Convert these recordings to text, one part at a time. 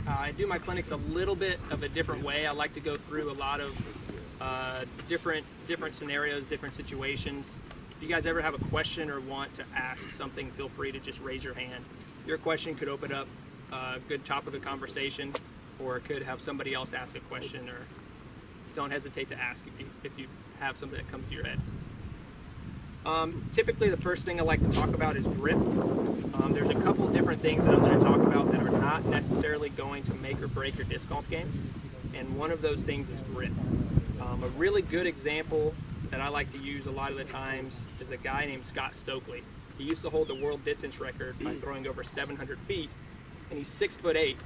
I do my clinics a little bit of a different way. I like to go through a lot of different scenarios, different situations. If you guys ever have a question or want to ask something, feel free to just raise your hand. Your question could open up a good top of the conversation, or it could have somebody else ask a question, or don't hesitate to ask if you have something that comes to your head. Typically the first thing I like to talk about is grip. There's a couple different things that I'm going to talk about that are not necessarily going to make or break your disc golf game, and one of those things is grip. A really good example that I like to use a lot of the times is a guy named Scott Stokely. He used to hold the world distance record by throwing over 700 feet, and he's 6'8", and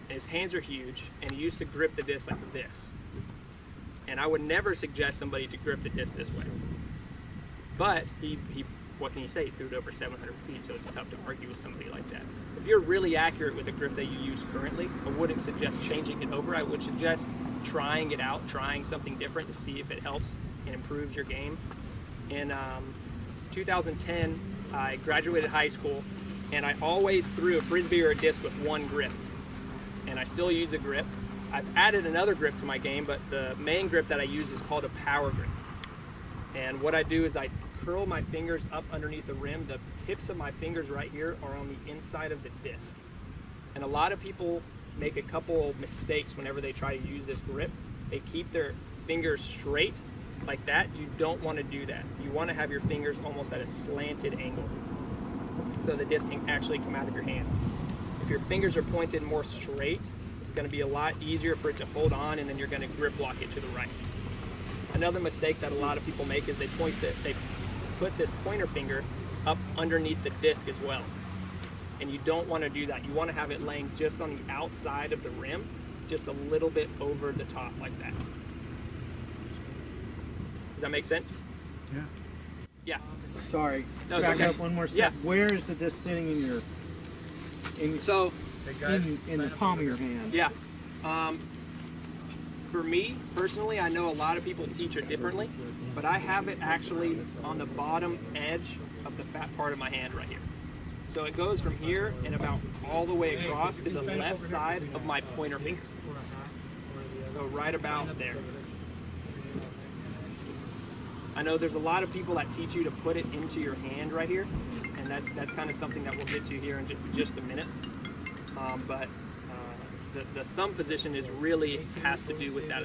his hands are huge, and he used to grip the disc like this. And I would never suggest somebody to grip the disc this way. But he what can you say? He threw it over 700 feet, so it's tough to argue with somebody like that. If you're really accurate with the grip that you use currently, I wouldn't suggest changing it over. I would suggest trying it out, trying something different to see if it helps and improves your game. In 2010, I graduated high school, and I always threw a frisbee or a disc with one grip, and I still use the grip. I've added another grip to my game, but the main grip that I use is called a power grip. And what I do is I curl my fingers up underneath the rim. The tips of my fingers right here are on the inside of the disc. And a lot of people make a couple mistakes whenever they try to use this grip. They keep their fingers straight like that. You don't want to do that. You want to have your fingers almost at a slanted angle, so the disc can actually come out of your hand. If your fingers are pointed more straight, it's going to be a lot easier for it to hold on, and then you're going to grip lock it to the right. Another mistake that a lot of people make is they put this pointer finger up underneath the disc as well. And you don't want to do that. You want to have it laying just on the outside of the rim, just a little bit over the top like that. Does that make sense? Yeah. Yeah. Sorry. No, it's back okay. up one more step. Yeah. Where is the disc sitting in your in the palm of your hand? Yeah. For me, personally, I know a lot of people teach it differently, but I have it actually on the bottom edge of the fat part of my hand right here. So it goes from here and about all the way across to the left side of my pointer finger. So right about there. I know there's a lot of people that teach you to put it into your hand right here, and that's kind of something that we'll get to here in just a minute. But the thumb position is really has to do with that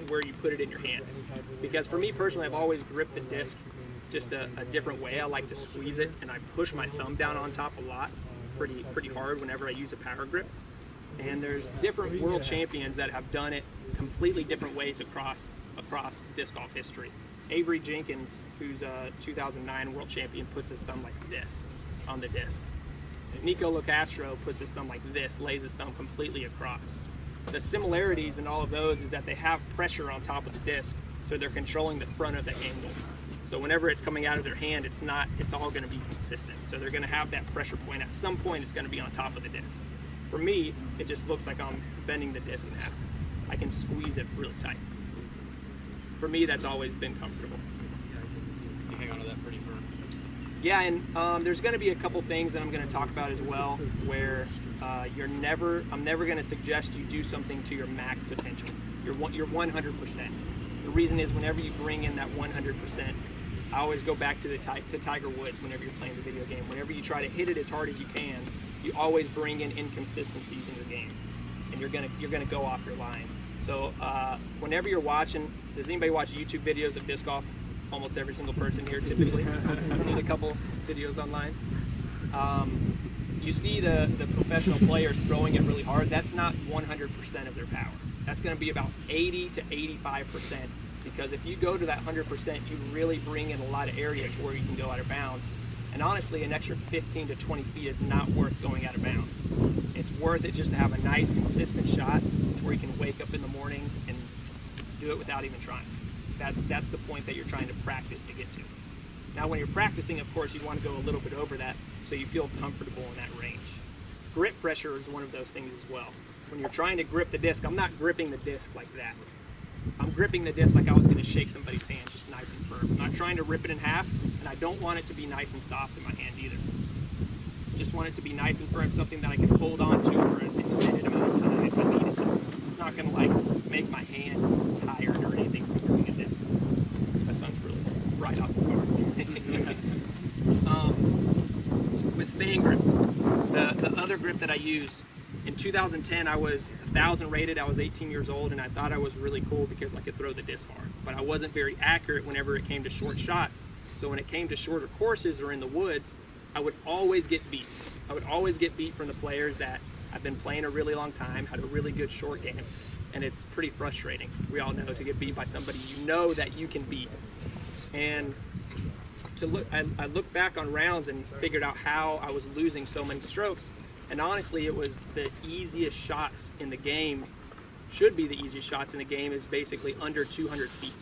where you put it in your hand. Because for me personally, I've always gripped the disc just a different way. I like to squeeze it, and I push my thumb down on top a lot, pretty hard whenever I use a power grip. And there's different world champions that have done it completely different ways across disc golf history. Avery Jenkins, who's a 2009 world champion, puts his thumb like this on the disc. Nico Locastro puts his thumb like this, lays his thumb completely across. The similarities in all of those is that they have pressure on top of the disc, so they're controlling the front of the angle. So whenever it's coming out of their hand, it's all going to be consistent. So they're going to have that pressure point. At some point, it's going to be on top of the disc. For me, it just looks like I'm bending the disc in half. I can squeeze it really tight. For me, that's always been comfortable. You hang on to that pretty firm. Yeah, and there's going to be a couple things that I'm going to talk about as well, where I'm never going to suggest you do something to your max potential. Your 100%. The reason is whenever you bring in that 100%, I always go back to Tiger Woods whenever you're playing the video game. Whenever you try to hit it as hard as you can, you always bring in inconsistencies in your game, and you're gonna go off your line. So whenever you're watching, does anybody watch YouTube videos of disc golf? Almost every single person here typically. I've seen a couple videos online. You see the professional players throwing it really hard. That's not 100% of their power. That's going to be about 80 to 85%, because if you go to that 100%, you really bring in a lot of areas where you can go out of bounds. And honestly, an extra 15 to 20 feet is not worth going out of bounds. It's worth it just to have a nice, consistent shot where you can wake up in the morning and do it without even trying. That's the point that you're trying to practice to get to. Now, when you're practicing, of course, you want to go a little bit over that so you feel comfortable in that range. Grip pressure is one of those things as well. When you're trying to grip the disc, I'm not gripping the disc like that. I'm gripping the disc like I was going to shake somebody's hand, just nice and firm. I'm not trying to rip it in half, and I don't want it to be nice and soft in my hand either. I just want it to be nice and firm, something that I can hold on to for an extended amount of time. like make my hand tired or anything from throwing a disc. That sounds really right off the car. With Fan Grip, the other grip that I use, in 2010 I was 1,000 rated. I was 18 years old, and I thought I was really cool because I could throw the disc hard. But I wasn't very accurate whenever it came to short shots. So when it came to shorter courses or in the woods, I would always get beat. I would always get beat from the players that I've been playing a really long time, had a really good short game, and it's pretty frustrating. We all know to get beat by somebody you know that you can beat. And I looked back on rounds and figured out how I was losing so many strokes. And honestly, it was the easiest shots in the game, should be the easiest shots in the game, is basically under 200 feet.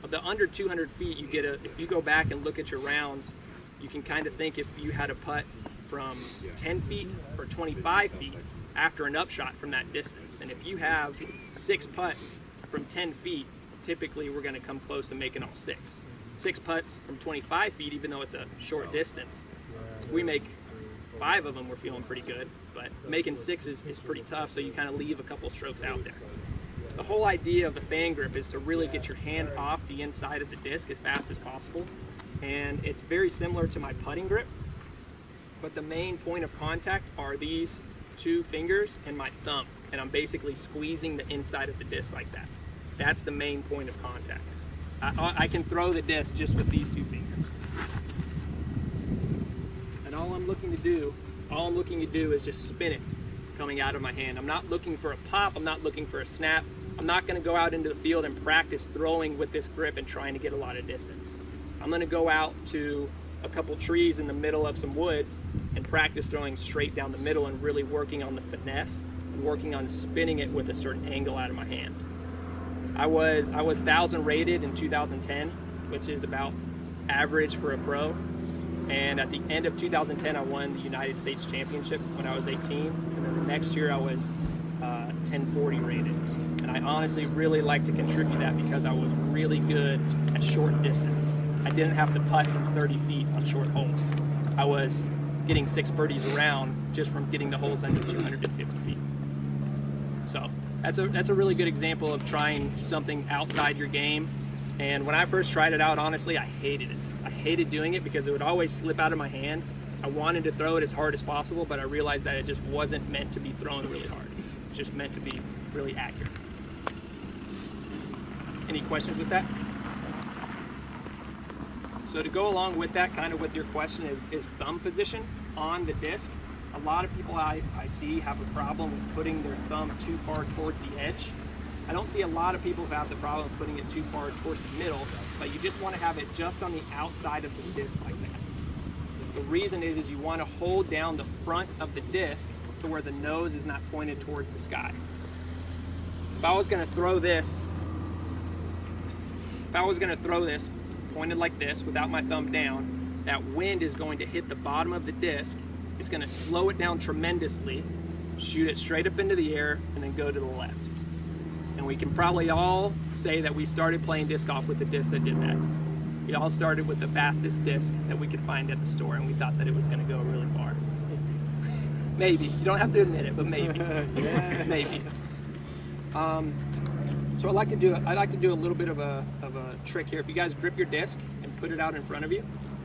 Of the under 200 feet, you get if you go back and look at your rounds, you can kind of think if you had a putt from 10 feet or 25 feet after an upshot from that distance. And if you have 6 putts from 10 feet, typically we're going to come close to making all 6. 6 putts from 25 feet, even though it's a short distance, if we make 5 of them, we're feeling pretty good. But making 6 is pretty tough, so you kind of leave a couple strokes out there. The whole idea of the Fan Grip is to really get your hand off the inside of the disc as fast as possible. And it's very similar to my putting grip, but the main point of contact are these 2 fingers and my thumb. And I'm basically squeezing the inside of the disc like that. That's the main point of contact. I can throw the disc just with these 2 fingers. And all I'm looking to do is just spin it coming out of my hand. I'm not looking for a pop, I'm not looking for a snap. I'm not gonna go out into the field and practice throwing with this grip and trying to get a lot of distance. I'm gonna go out to a couple trees in the middle of some woods and practice throwing straight down the middle and really working on the finesse and working on spinning it with a certain angle out of my hand. I was 1,000 rated in 2010, which is about average for a pro. And at the end of 2010, I won the United States Championship when I was 18. And then the next year I was 1040 rated. And I honestly really like to contribute that because I was really good at short distance. I didn't have to putt from 30 feet on short holes. I was getting 6 birdies around just from getting the holes under 250 feet. So that's a really good example of trying something outside your game. And when I first tried it out, honestly, I hated it. I hated doing it because it would always slip out of my hand. I wanted to throw it as hard as possible, but I realized that it just wasn't meant to be thrown really hard. It's just meant to be really accurate. Any questions with that? So to go along with that, kind of with your question, is thumb position on the disc. A lot of people I see have a problem with putting their thumb too far towards the edge. I don't see a lot of people who have the problem of putting it too far towards the middle, but you just want to have it just on the outside of the disc like that. The reason is you want to hold down the front of the disc to where the nose is not pointed towards the sky. If I was going to throw this pointed like this without my thumb down, that wind is going to hit the bottom of the disc. It's going to slow it down tremendously, shoot it straight up into the air, and then go to the left. And we can probably all say that we started playing disc golf with the disc that did that. We all started with the fastest disc that we could find at the store, and we thought that it was going to go really far. Maybe. You don't have to admit it, but maybe. Yeah. Maybe. So I'd like to do a little bit of a trick here. If you guys grip your disc and put it out in front of you,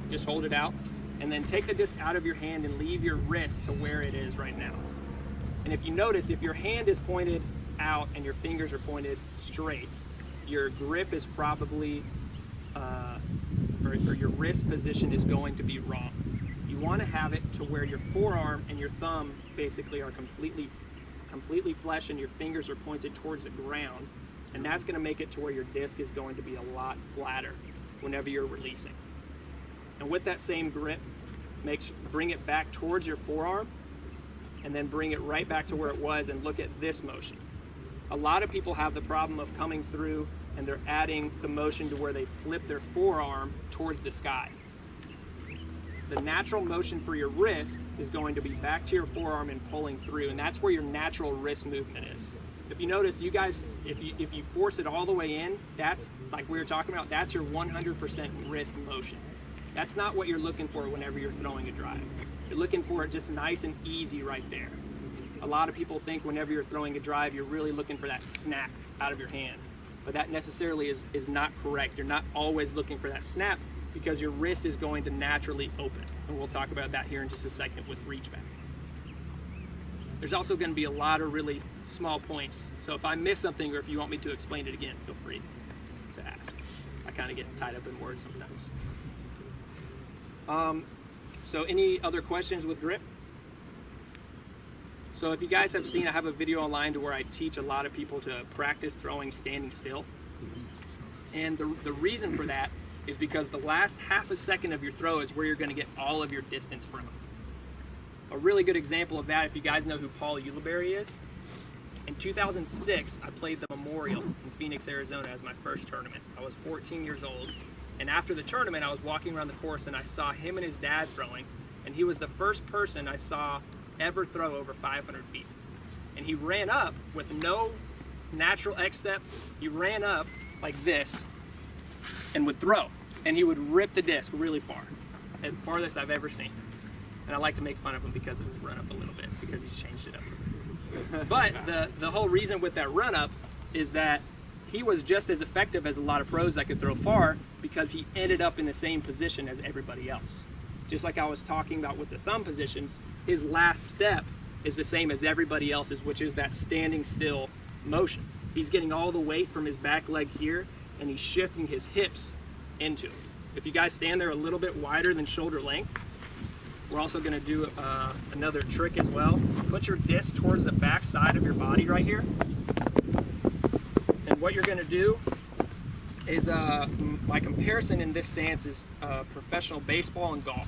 just hold it out, and then take the disc out of your hand and leave your wrist to where it is right now. And if you notice, if your hand is pointed out and your fingers are pointed straight, your grip is probably, or your wrist position is going to be wrong. You want to have it to where your forearm and your thumb basically are completely flush and your fingers are pointed towards the ground. And that's going to make it to where your disc is going to be a lot flatter whenever you're releasing. And with that same grip, bring it back towards your forearm and then bring it right back to where it was and look at this motion. A lot of people have the problem of coming through and they're adding the motion to where they flip their forearm towards the sky. The natural motion for your wrist is going to be back to your forearm and pulling through, and that's where your natural wrist movement is. If you notice, you guys, if you force it all the way in, that's, like we were talking about, that's your 100% wrist motion. That's not what you're looking for whenever you're throwing a drive. You're looking for it just nice and easy right there. A lot of people think whenever you're throwing a drive, you're really looking for that snap out of your hand. But that necessarily is not correct. You're not always looking for that snap because your wrist is going to naturally open. And we'll talk about that here in just a second with reach back. There's also going to be a lot of really small points. So if I miss something or if you want me to explain it again, feel free to ask. I kind of get tied up in words sometimes. So any other questions with grip? So if you guys have seen, I have a video online to where I teach a lot of people to practice throwing standing still. And the reason for that is because the last half a second of your throw is where you're going to get all of your distance from. A really good example of that, if you guys know who Paul Ulibarri is, in 2006, I played the Memorial in Phoenix, Arizona as my first tournament. I was 14 years old, and after the tournament, I was walking around the course and I saw him and his dad throwing, and he was the first person I saw ever throw over 500 feet. And he ran up with no natural X step. He ran up like this and would throw, and he would rip the disc really far, the farthest I've ever seen. And I like to make fun of him because of his run up a little bit, because he's changed it up. But the whole reason with that run up is that he was just as effective as a lot of pros that could throw far because he ended up in the same position as everybody else. Just like I was talking about with the thumb positions, his last step is the same as everybody else's, which is that standing still motion. He's getting all the weight from his back leg here, and he's shifting his hips into it. If you guys stand there a little bit wider than shoulder length, we're also going to do another trick as well. Put your disc towards the back side of your body right here. And what you're going to do is, my comparison in this stance is professional baseball and golf.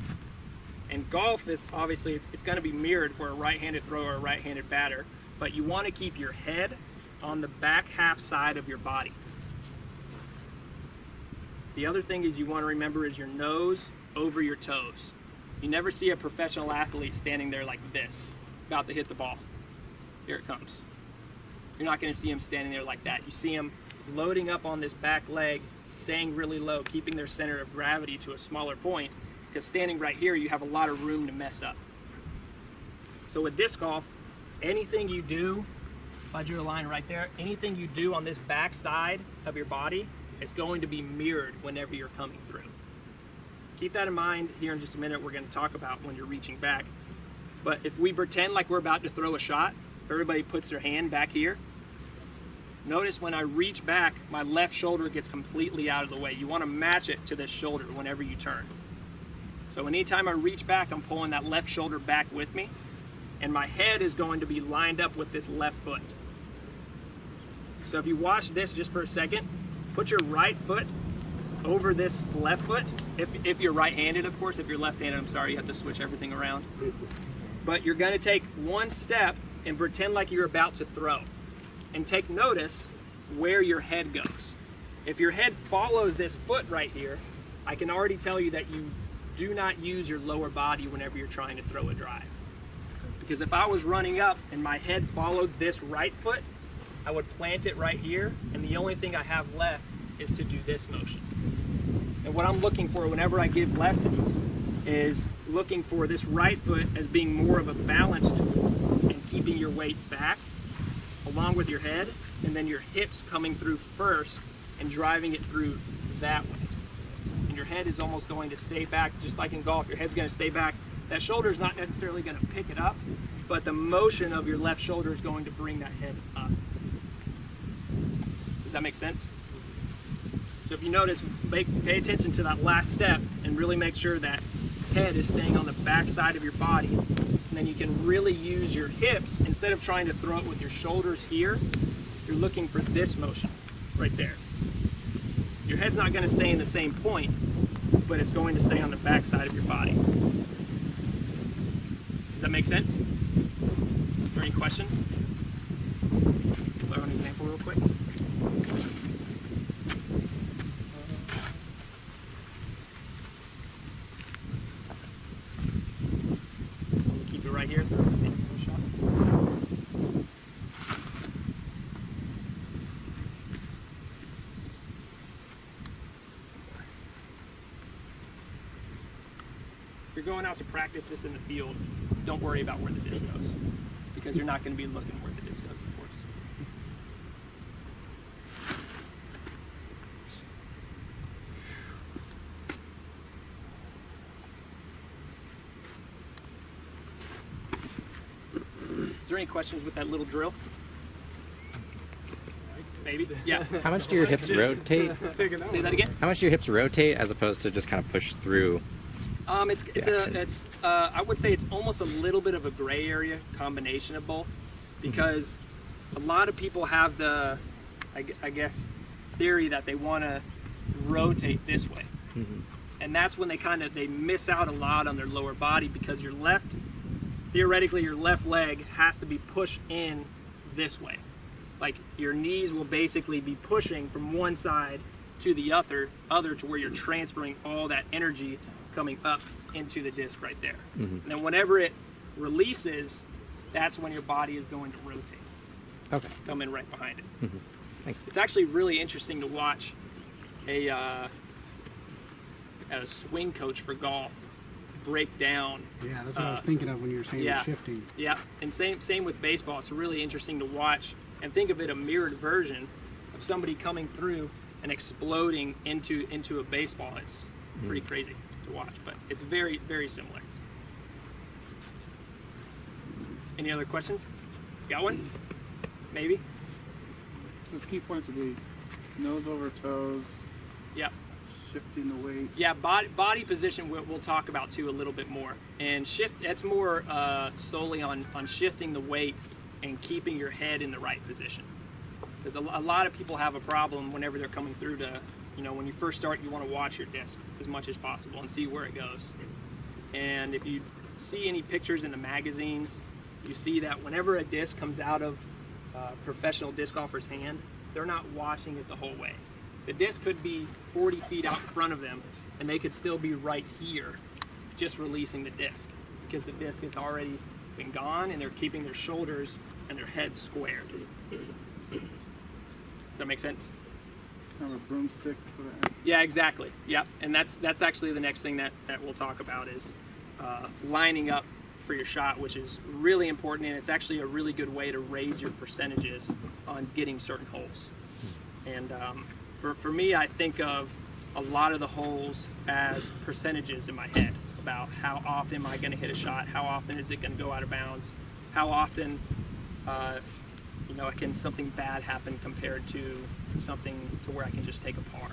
And golf is obviously, it's going to be mirrored for a right-handed thrower or a right-handed batter, but you want to keep your head on the back half side of your body. The other thing is you want to remember is your nose over your toes. You never see a professional athlete standing there like this, about to hit the ball. Here it comes. You're not going to see him standing there like that. You see him loading up on this back leg, staying really low, keeping their center of gravity to a smaller point, because standing right here, you have a lot of room to mess up. So with disc golf, anything you do, if I drew a line right there, anything you do on this back side of your body is going to be mirrored whenever you're coming through. Keep that in mind. Here in just a minute, we're going to talk about when you're reaching back. But if we pretend like we're about to throw a shot, everybody puts their hand back here. Notice when I reach back, my left shoulder gets completely out of the way. You want to match it to this shoulder whenever you turn. So anytime I reach back, I'm pulling that left shoulder back with me, and my head is going to be lined up with this left foot. So if you watch this just for a second, put your right foot over this left foot. If you're right-handed, of course. If you're left-handed, I'm sorry, you have to switch everything around. But you're going to take one step and pretend like you're about to throw. And take notice where your head goes. If your head follows this foot right here, I can already tell you that you do not use your lower body whenever you're trying to throw a drive. Because if I was running up and my head followed this right foot, I would plant it right here, and the only thing I have left is to do this motion. And what I'm looking for whenever I give lessons is looking for this right foot as being more of a balance tool and keeping your weight back along with your head, and then your hips coming through first and driving it through that way. And your head is almost going to stay back, just like in golf. Your head's going to stay back. That shoulder is not necessarily going to pick it up, but the motion of your left shoulder is going to bring that head up. Does that make sense? So if you notice, pay attention to that last step and really make sure that head is staying on the back side of your body. And then you can really use your hips. Instead of trying to throw it with your shoulders here, you're looking for this motion right there. Your head's not going to stay in the same point, but it's going to stay on the back side of your body. Does that make sense? Are there any questions? Play an example real quick. Keep it right here. Throw a stance to a shot. If you're going out to practice this in the field, don't worry about where the disc goes. because you're not going to be looking where the disc goes, of course. Is there any questions with that little drill? Maybe? Yeah. How much do your hips rotate? Say that again? How much do your hips rotate as opposed to just kind of push through? I would say it's almost a little bit of a gray area combination of both, because a lot of people have the, I guess, theory that they want to rotate this way, and that's when they miss out a lot on their lower body, because theoretically your left leg has to be pushed in this way. Like your knees will basically be pushing from one side to the other to where you're transferring all that energy coming up into the disc right there. And then whenever it releases, that's when your body is going to rotate. Okay. Come in right behind it. Thanks. It's actually really interesting to watch a swing coach for golf break down. Yeah, that's what I was thinking of when you were saying shifting. Yeah, and same with baseball. It's really interesting to watch and think of it a mirrored version of somebody coming through and exploding into a baseball. It's pretty crazy to watch, but it's very, very similar. Any other questions? Got one? Maybe? The key points would be nose over toes, Yep. shifting the weight. Yeah, body position we'll talk about too a little bit more. And that's more solely on shifting the weight and keeping your head in the right position. Because a lot of people have a problem whenever they're coming through to, when you first start, you want to watch your disc as much as possible and see where it goes. And if you see any pictures in the magazines, you see that whenever a disc comes out of a professional disc golfer's hand, they're not watching it the whole way. The disc could be 40 feet out in front of them, and they could still be right here, just releasing the disc, because the disc has already been gone, and they're keeping their shoulders and their head squared. Does that make sense? Kind of a broomstick sort of. Yeah, exactly. Yep, and that's actually the next thing that we'll talk about is lining up for your shot, which is really important, and it's actually a really good way to raise your percentages on getting certain holes. And for me, I think of a lot of the holes as percentages in my head about how often am I going to hit a shot, how often is it going to go out of bounds, how often can something bad happen compared to something to where I can just take a par.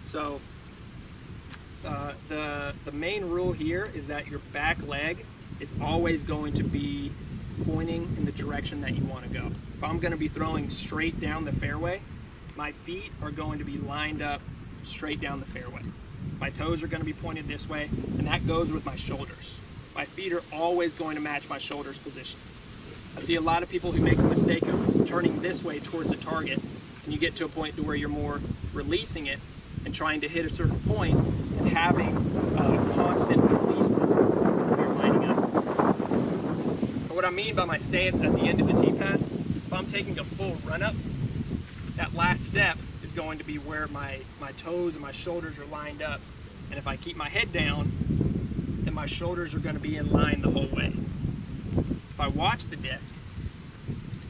So the main rule here is that your back leg is always going to be pointing in the direction that you want to go. If I'm going to be throwing straight down the fairway, my feet are going to be lined up straight down the fairway. My toes are going to be pointed this way, and that goes with my shoulders. My feet are always going to match my shoulders position. I see a lot of people who make the mistake of turning this way towards the target, and you get to a point to where you're more releasing it and trying to hit a certain point and having a constant release when you're lining up. But what I mean by my stance at the end of the tee pad, if I'm taking a full run up, that last step is going to be where my toes and my shoulders are lined up. And if I keep my head down, then my shoulders are going to be in line the whole way. If I watch the disc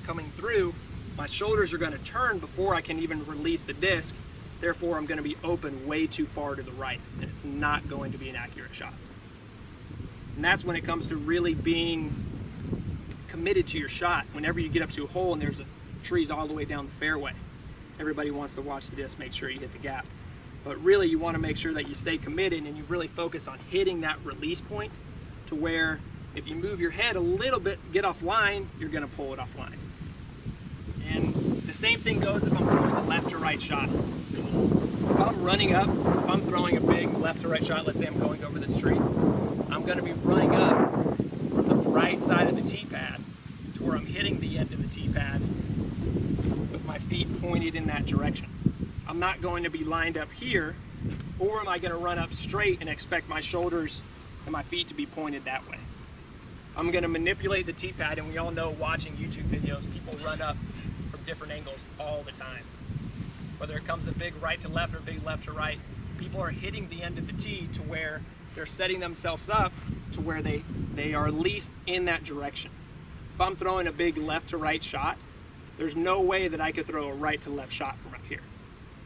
coming through, my shoulders are going to turn before I can even release the disc. Therefore, I'm going to be open way too far to the right, and it's not going to be an accurate shot. And that's when it comes to really being committed to your shot. Whenever you get up to a hole and there's trees all the way down the fairway, everybody wants to watch the disc, make sure you hit the gap. But really, you want to make sure that you stay committed and you really focus on hitting that release point to where if you move your head a little bit, get off line, you're going to pull it off line. And the same thing goes if I'm throwing a left to right shot. If I'm running up, if I'm throwing a big left to right shot, let's say I'm going over this tree, I'm going to be running up from the right side of the tee pad to where I'm hitting the end of the tee pad with my feet pointed in that direction. I'm not going to be lined up here, or am I going to run up straight and expect my shoulders and my feet to be pointed that way? I'm going to manipulate the tee pad, and we all know watching YouTube videos, people run up from different angles all the time. Whether it comes to big right to left or big left to right, people are hitting the end of the tee to where they're setting themselves up to where they are least in that direction. if I'm throwing a big left to right shot, there's no way that I could throw a right to left shot from up here.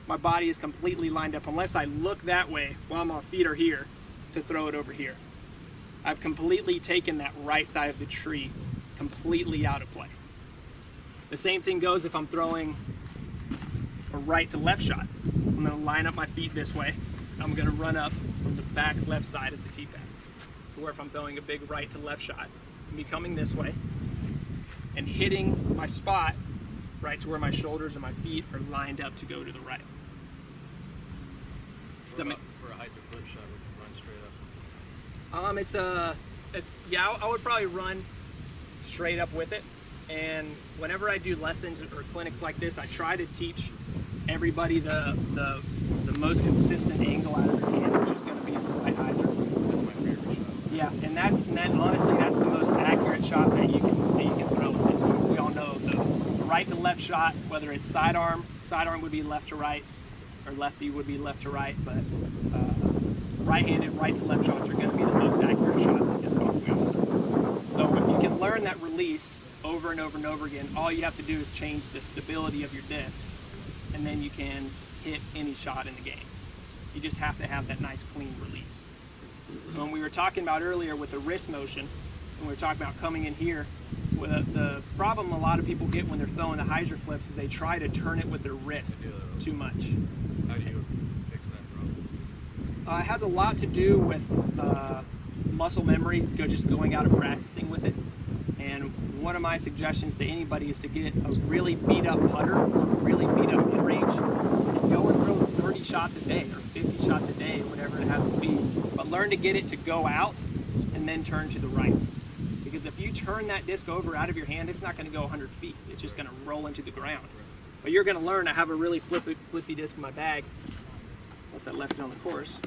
My body is completely lined up unless I look that way while my feet are here to throw it over here. I've completely taken that right side of the tree completely out of play. The same thing goes if I'm throwing a right to left shot. I'm going to line up my feet this way. I'm going to run up from the back left side of the tee pad. To where if I'm throwing a big right to left shot, me coming this way and hitting my spot right to where my shoulders and my feet are lined up to go to the right. For a Anhyzer flip shot, we can run straight up. Yeah, I would probably run straight up with it. And whenever I do lessons or clinics like this, I try to teach everybody the most consistent angle out of their hand, which is going to be a slight hyzer. That's my favorite shot. Yeah, and honestly, that's the most accurate shot that you can throw with this. We all know the right to left shot, whether it's sidearm would be left to right, or lefty would be left to right, but right-handed right to left shots are going to be the most accurate shot in disc golf. So if you can learn that release over and over and over again, all you have to do is change the stability of your disc, and then you can hit any shot in the game. You just have to have that nice clean release. When we were talking about earlier with the wrist motion, and we were talking about coming in here, the problem a lot of people get when they're throwing the hyzer flips is they try to turn it with their wrist too much. How do you fix that problem? It has a lot to do with muscle memory, just going out and practicing with it. And one of my suggestions to anybody is to get a really beat up putter, or a really beat up mid-range, and go and throw 30 shots a day, or 50 shots a day, whatever it has to be. But learn to get it to go out and then turn to the right. Because if you turn that disc over out of your hand, it's not going to go 100 feet. It's just going to roll into the ground. But you're going to learn. I have a really flippy disc in my bag, unless I left it on the course.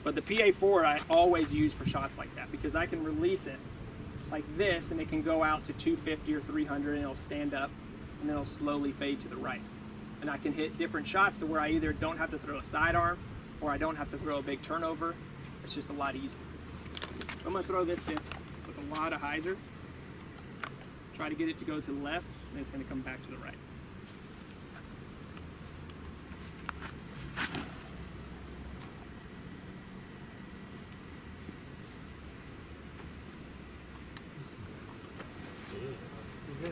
But the PA4 I always use for shots like that, because I can release it like this, and it can go out to 250 or 300, and it'll stand up, and then it'll slowly fade to the right. And I can hit different shots to where I either don't have to throw a sidearm, or I don't have to throw a big turnover. It's just a lot easier. So I'm going to throw this disc with a lot of hyzer. Try to get it to go to the left, and it's going to come back to the right.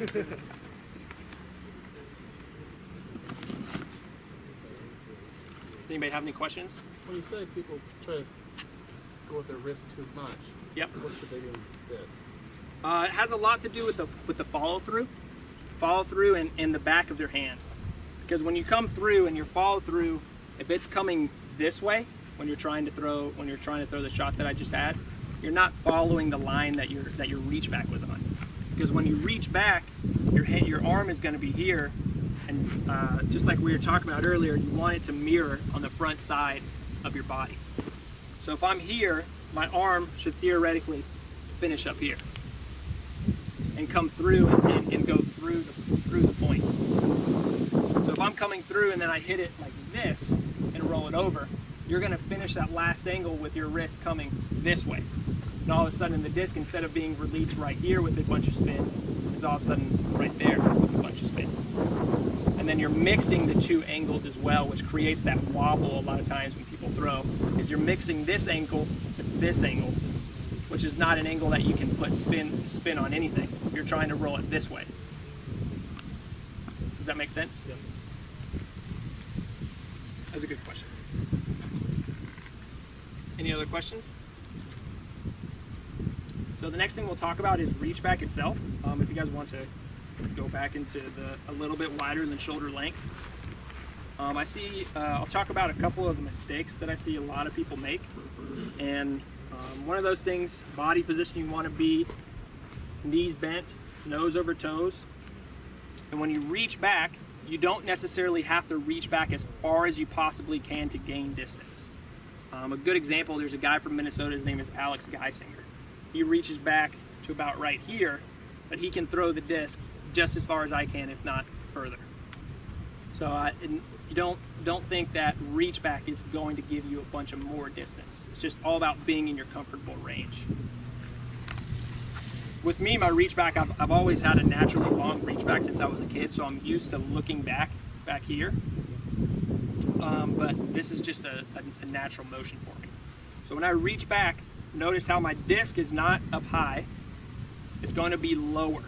Does anybody have any questions? When you say people try to go with their wrist too much, Yep. what should they do instead? It has a lot to do with the follow through in the back of their hand. Because when you come through and your follow through, if it's coming this way when you're trying to throw the shot that I just had, you're not following the line that your reach back was on. Because when you reach back, your arm is going to be here, and just like we were talking about earlier, you want it to mirror on the front side of your body. So if I'm here, my arm should theoretically finish up here and come through and go through the point. So if I'm coming through and then I hit it like this and roll it over, you're going to finish that last angle with your wrist coming this way. And all of a sudden the disc, instead of being released right here with a bunch of spin, is all of a sudden right there with a bunch of spin. And then you're mixing the two angles as well, which creates that wobble a lot of times when people throw, is you're mixing this angle with this angle, which is not an angle that you can put spin on anything. You're trying to roll it this way. Does that make sense? Yep. That's a good question. Any other questions? So the next thing we'll talk about is reach back itself. If you guys want to go back into a little bit wider than shoulder length. I'll talk about a couple of the mistakes that I see a lot of people make. And one of those things, body position, you want to be knees bent, nose over toes. And when you reach back, you don't necessarily have to reach back as far as you possibly can to gain distance. A good example, there's a guy from Minnesota, his name is Alex Geisinger. He reaches back to about right here, but he can throw the disc just as far as I can, if not further. So you don't think that reach back is going to give you a bunch of more distance. It's just all about being in your comfortable range. with me, my reach back, I've always had a naturally long reach back since I was a kid, so I'm used to looking back here. But this is just a natural motion for me. So when I reach back, notice how my disc is not up high, it's going to be lower.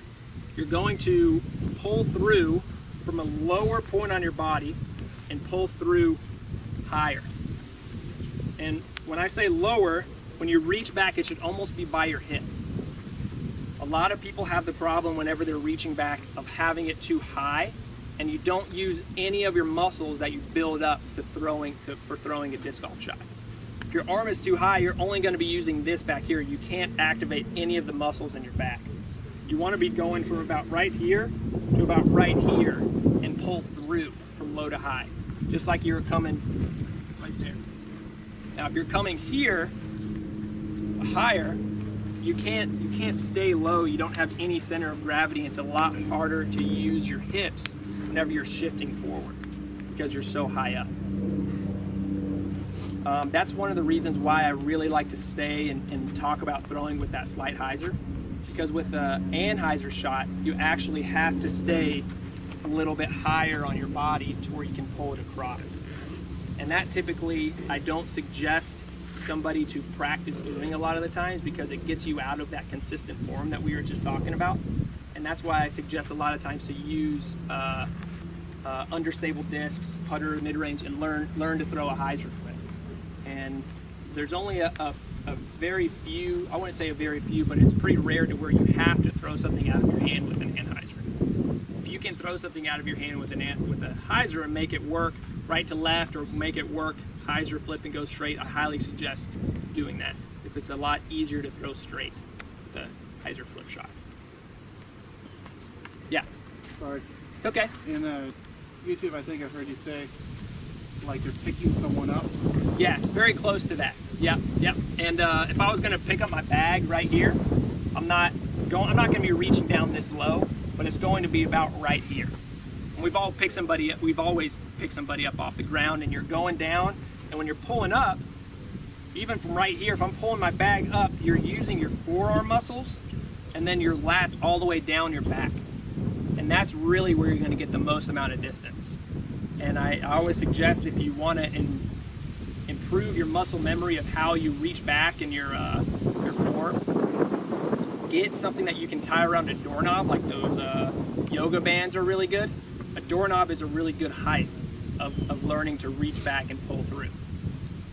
You're going to pull through from a lower point on your body and pull through higher. And when I say lower, when you reach back, it should almost be by your hip. A lot of people have the problem whenever they're reaching back of having it too high, and you don't use any of your muscles that you build up for throwing a disc golf shot. If your arm is too high, you're only going to be using this back here. You can't activate any of the muscles in your back. You want to be going from about right here to about right here and pull through from low to high, just like you're coming right there. Now, if you're coming here higher, you can't stay low. You don't have any center of gravity. It's a lot harder to use your hips whenever you're shifting forward because you're so high up. That's one of the reasons why I really like to stay and talk about throwing with that slight hyzer, because with the Anhyzer shot, you actually have to stay a little bit higher on your body to where you can pull it across. And that typically, I don't suggest somebody to practice doing a lot of the times because it gets you out of that consistent form that we were just talking about. And that's why I suggest a lot of times to use understable discs, putter, mid-range, and learn to throw a hyzer flip. And there's only a very few, I wouldn't say a very few, but it's pretty rare to where you have to throw something out of your hand with an Anhyzer. If you can throw something out of your hand with a hyzer and make it work right to left, or make it work hyzer flip and go straight, I highly suggest doing that. It's a lot easier to throw straight with a hyzer flip shot. Yeah. Sorry. It's okay. In YouTube, I think I've heard you say, like you're picking someone up. Yes, very close to that. Yep. And if I was going to pick up my bag right here, I'm not going to be reaching down this low, but it's going to be about right here. And we've always picked somebody up off the ground, and you're going down, and when you're pulling up, even from right here, if I'm pulling my bag up, you're using your forearm muscles and then your lats all the way down your back. And that's really where you're going to get the most amount of distance. And I always suggest, if you want to improve your muscle memory of how you reach back in your form, get something that you can tie around a doorknob, like those yoga bands are really good. A doorknob is a really good height of learning to reach back and pull through.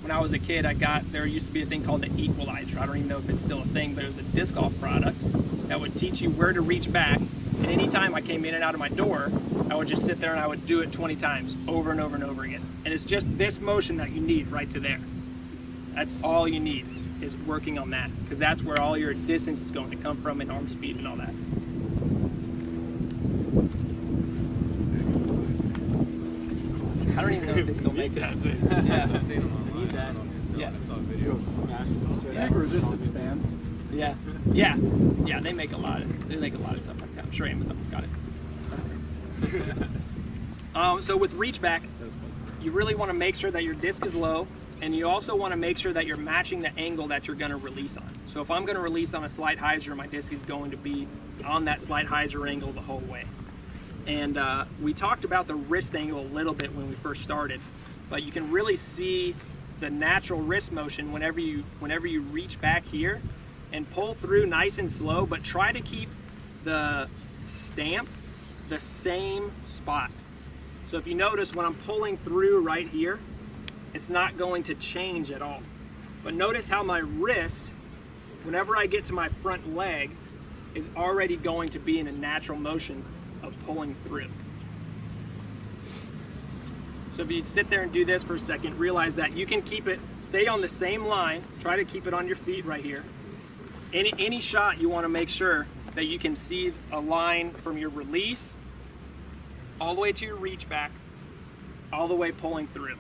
When I was a kid, there used to be a thing called the Equalizer. I don't even know if it's still a thing, but it was a disc golf product that would teach you where to reach back. And anytime I came in and out of my door, I would just sit there and I would do it 20 times over and over and over again. And it's just this motion that you need right to there. That's all you need, is working on that, because that's where all your distance is going to come from, and arm speed and all that. I don't even know if they still make that. Yeah. I've seen them online. Need that. Yeah. I saw videos. You make resistance bands. Yeah. They make a lot of stuff like that. I'm sure Amazon's got it. So with reach back, you really want to make sure that your disc is low, and you also want to make sure that you're matching the angle that you're going to release on. So if I'm going to release on a slight hyzer, my disc is going to be on that slight hyzer angle the whole way. And we talked about the wrist angle a little bit when we first started, but you can really see the natural wrist motion whenever you reach back here and pull through nice and slow, but try to keep the stamp the same spot. So if you notice, when I'm pulling through right here, it's not going to change at all. But notice how my wrist, whenever I get to my front leg, is already going to be in a natural motion of pulling through. So if you sit there and do this for a second, realize that you can keep it, stay on the same line, try to keep it on your feet right here. Any shot, you want to make sure that you can see a line from your release all the way to your reach back, all the way pulling through.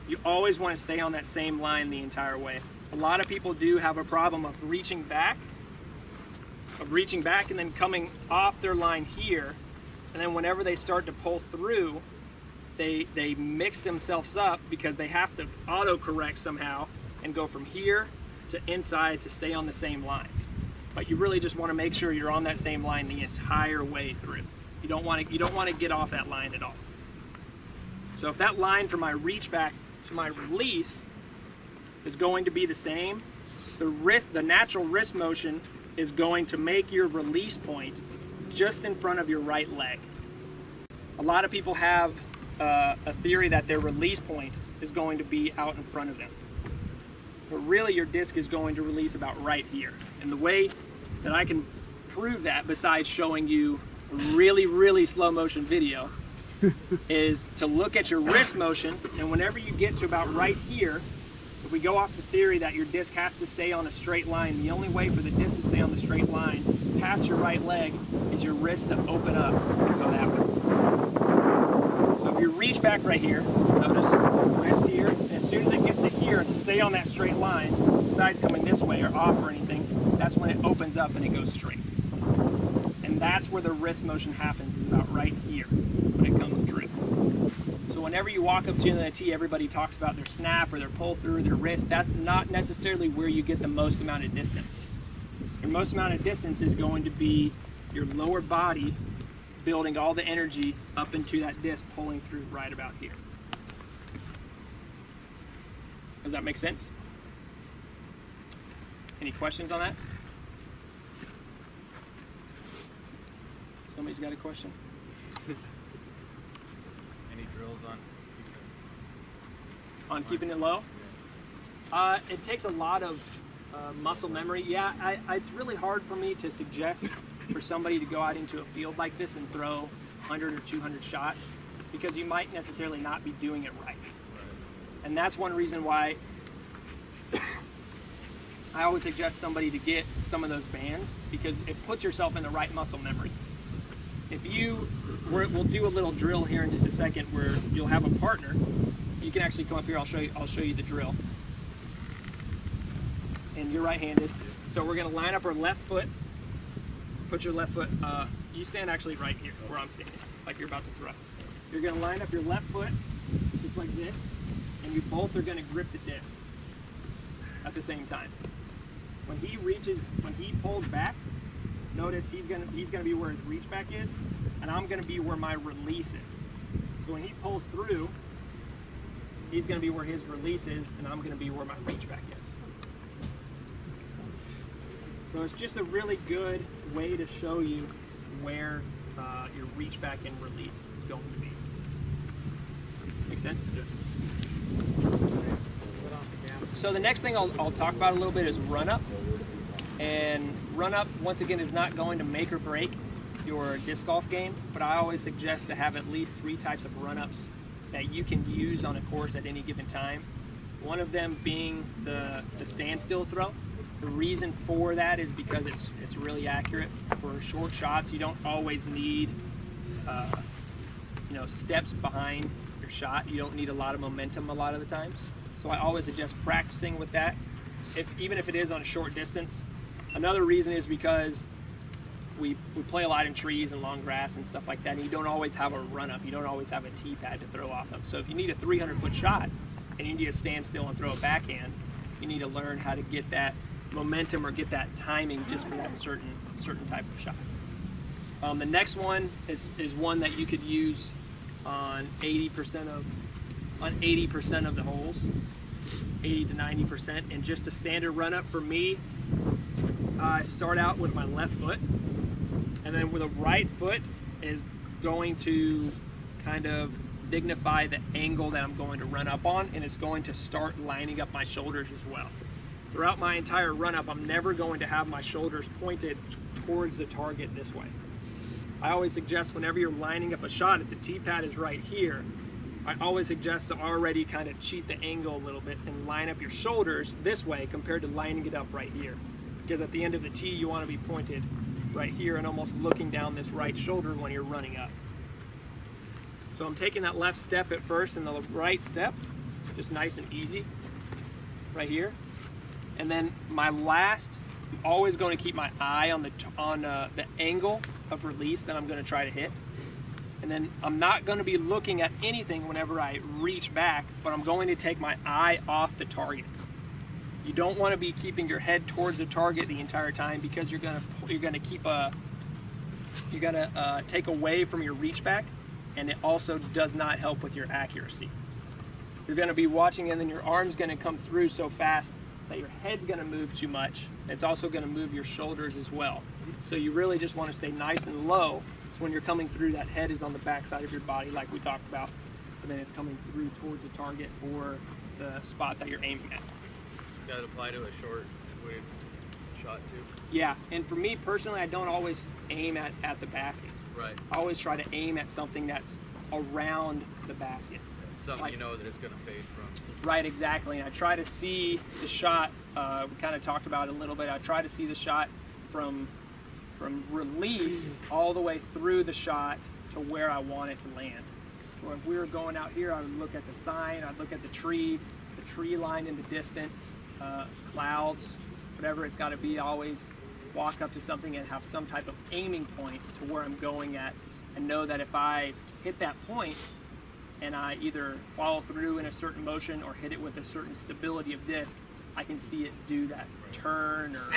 You always want to stay on that same line the entire way. A lot of people do have a problem of reaching back and then coming off their line here, and then whenever they start to pull through, they mix themselves up because they have to auto-correct somehow and go from here to inside to stay on the same line. but you really just want to make sure you're on that same line the entire way through. You don't want to get off that line at all. So if that line from my reach back to my release is going to be the same, the natural wrist motion is going to make your release point just in front of your right leg. A lot of people have a theory that their release point is going to be out in front of them. But really your disc is going to release about right here. And the way that I can prove that, besides showing you a really, really slow motion video, is to look at your wrist motion, and whenever you get to about right here, if we go off the theory that your disc has to stay on a straight line, the only way for the disc to stay on the straight line past your right leg is your wrist to open up and go that way. So if you reach back right here, notice wrist here, and as soon as it gets to here, to stay on that straight line, besides coming this way or off or anything, that's when it opens up and it goes straight. And that's where the wrist motion happens, is about right here when it comes through. So whenever you walk up to the end of the tee, everybody talks about their snap or their pull through, their wrist. That's not necessarily where you get the most amount of distance. Your most amount of distance is going to be your lower body building all the energy up into that disc, pulling through right about here. Does that make sense? Any questions on that? Somebody's got a question? Any drills on Keeping it low? It takes a lot of muscle memory. Yeah, it's really hard for me to suggest for somebody to go out into a field like this and throw 100 or 200 shots, because you might necessarily not be doing it right. And that's one reason why I always suggest somebody to get some of those bands, because it puts yourself in the right muscle memory. If we'll do a little drill here in just a second where you'll have a partner. You can actually come up here, I'll show you the drill. And you're right-handed. So we're gonna line up our left foot. Put your left foot, you stand actually right here where I'm standing, like you're about to throw. You're gonna line up your left foot just like this, and you both are gonna grip the disc at the same time. When he pulls back, notice he's gonna be where his reach back is, and I'm gonna be where my release is. So when he pulls through, he's gonna be where his release is, and I'm gonna be where my reach back is. So it's just a really good way to show you where your reach back and release is going to be. Make sense? So the next thing I'll talk about a little bit is run up. And run up, once again, is not going to make or break your disc golf game, but I always suggest to have at least 3 types of run ups that you can use on a course at any given time. One of them being the standstill throw. The reason for that is because it's really accurate. For short shots, you don't always need steps behind your shot. You don't need a lot of momentum a lot of the times. So I always suggest practicing with that, even if it is on a short distance. Another reason is because we play a lot in trees and long grass and stuff like that, and you don't always have a run-up. You don't always have a tee pad to throw off of. So if you need a 300-foot shot and you need to stand still and throw a backhand, you need to learn how to get that momentum or get that timing just for that certain type of shot. The next one is one that you could use on 80% of the holes, 80 to 90%, and just a standard run-up for me. I start out with my left foot, and then with the right foot is going to kind of dignify the angle that I'm going to run up on, and it's going to start lining up my shoulders as well. Throughout my entire run-up, I'm never going to have my shoulders pointed towards the target this way. I always suggest whenever you're lining up a shot, if the tee pad is right here, I always suggest to already kind of cheat the angle a little bit and line up your shoulders this way compared to lining it up right here. Because at the end of the tee, you want to be pointed right here and almost looking down this right shoulder when you're running up. So I'm taking that left step at first and the right step, just nice and easy, right here. And then my last, I'm always going to keep my eye on the angle of release that I'm going to try to hit. And then I'm not going to be looking at anything whenever I reach back, but I'm going to take my eye off the target. You don't want to be keeping your head towards the target the entire time, because you're gonna take away from your reach back, and it also does not help with your accuracy. You're going to be watching, and then your arm's going to come through so fast that your head's going to move too much. It's also going to move your shoulders as well. So you really just want to stay nice and low. So when you're coming through, that head is on the back side of your body like we talked about, and then it's coming through towards the target or the spot that you're aiming at. Got to apply to a short weighted shot too. Yeah, and for me personally, I don't always aim at the basket. Right. I always try to aim at something that's around the basket. Something Like, you know that it's going to fade from. Right, exactly. And I try to see the shot, we kind of talked about it a little bit, I try to see the shot from release all the way through the shot to where I want it to land. So if we were going out here, I would look at the sign, I'd look at the tree line in the distance, clouds, whatever it's got to be. Always walk up to something and have some type of aiming point to where I'm going at, and know that if I hit that point and I either follow through in a certain motion or hit it with a certain stability of disc, I can see it do that turn or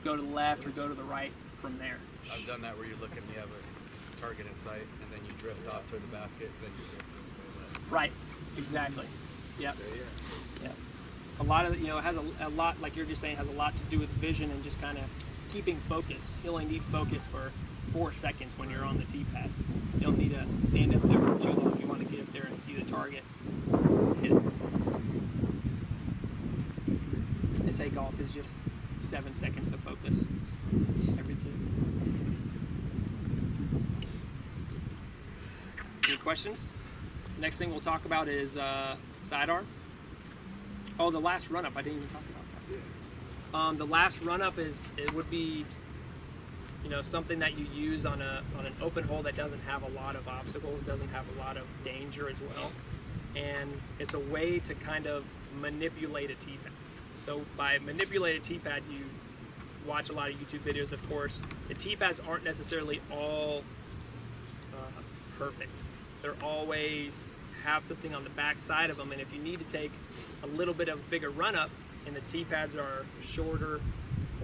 go to the left or go to the right from there. I've done that where you look and you have a target in sight, and then you drift off toward the basket, then you drift. Right, exactly. Yep. Yep. A lot of, it has a lot, like you're just saying, has a lot to do with vision and just kind of keeping focus. You only need focus for 4 seconds when you're on the tee pad. You don't need to stand up there for too long. You want to get up there and see the target. Hit it. They say golf is just 7 seconds of focus every tee. Any questions? Next thing we'll talk about is sidearm. Oh, the last run-up, I didn't even talk about that. The last run-up would be, something that you use on an open hole that doesn't have a lot of obstacles, doesn't have a lot of danger as well. And it's a way to kind of manipulate a tee pad. So by manipulate a tee pad, you watch a lot of YouTube videos, of course. The tee pads aren't necessarily all perfect. They're always have something on the back side of them, and if you need to take a little bit of bigger run up and the tee pads are shorter,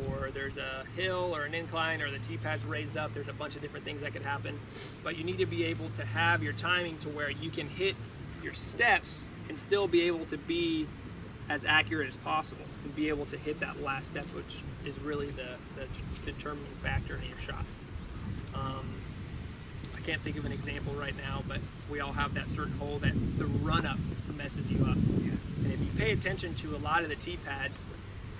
or there's a hill or an incline, or the tee pads raised up, there's a bunch of different things that could happen. But you need to be able to have your timing to where you can hit your steps and still be able to be as accurate as possible and be able to hit that last step, which is really the determining factor in your shot. I can't think of an example right now, but we all have that certain hole that the run-up messes you up. And if you pay attention to a lot of the tee pads,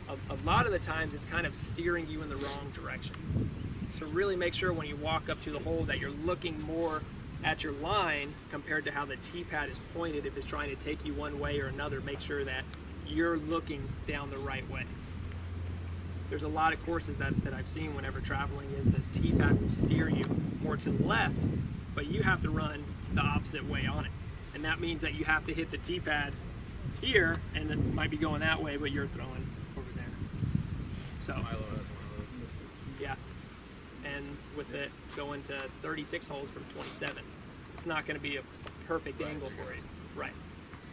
a lot of the times it's kind of steering you in the wrong direction. So really make sure when you walk up to the hole that you're looking more at your line compared to how the tee pad is pointed. If it's trying to take you one way or another, make sure that you're looking down the right way. There's a lot of courses that I've seen whenever traveling is the tee pad will steer you more to the left, but you have to run the opposite way on it. And that means that you have to hit the tee pad here, and it might be going that way, but you're throwing over there. So, Milo has one of those. yeah. And with it going to 36 holes from 27, it's not going to be a perfect angle for you. Right,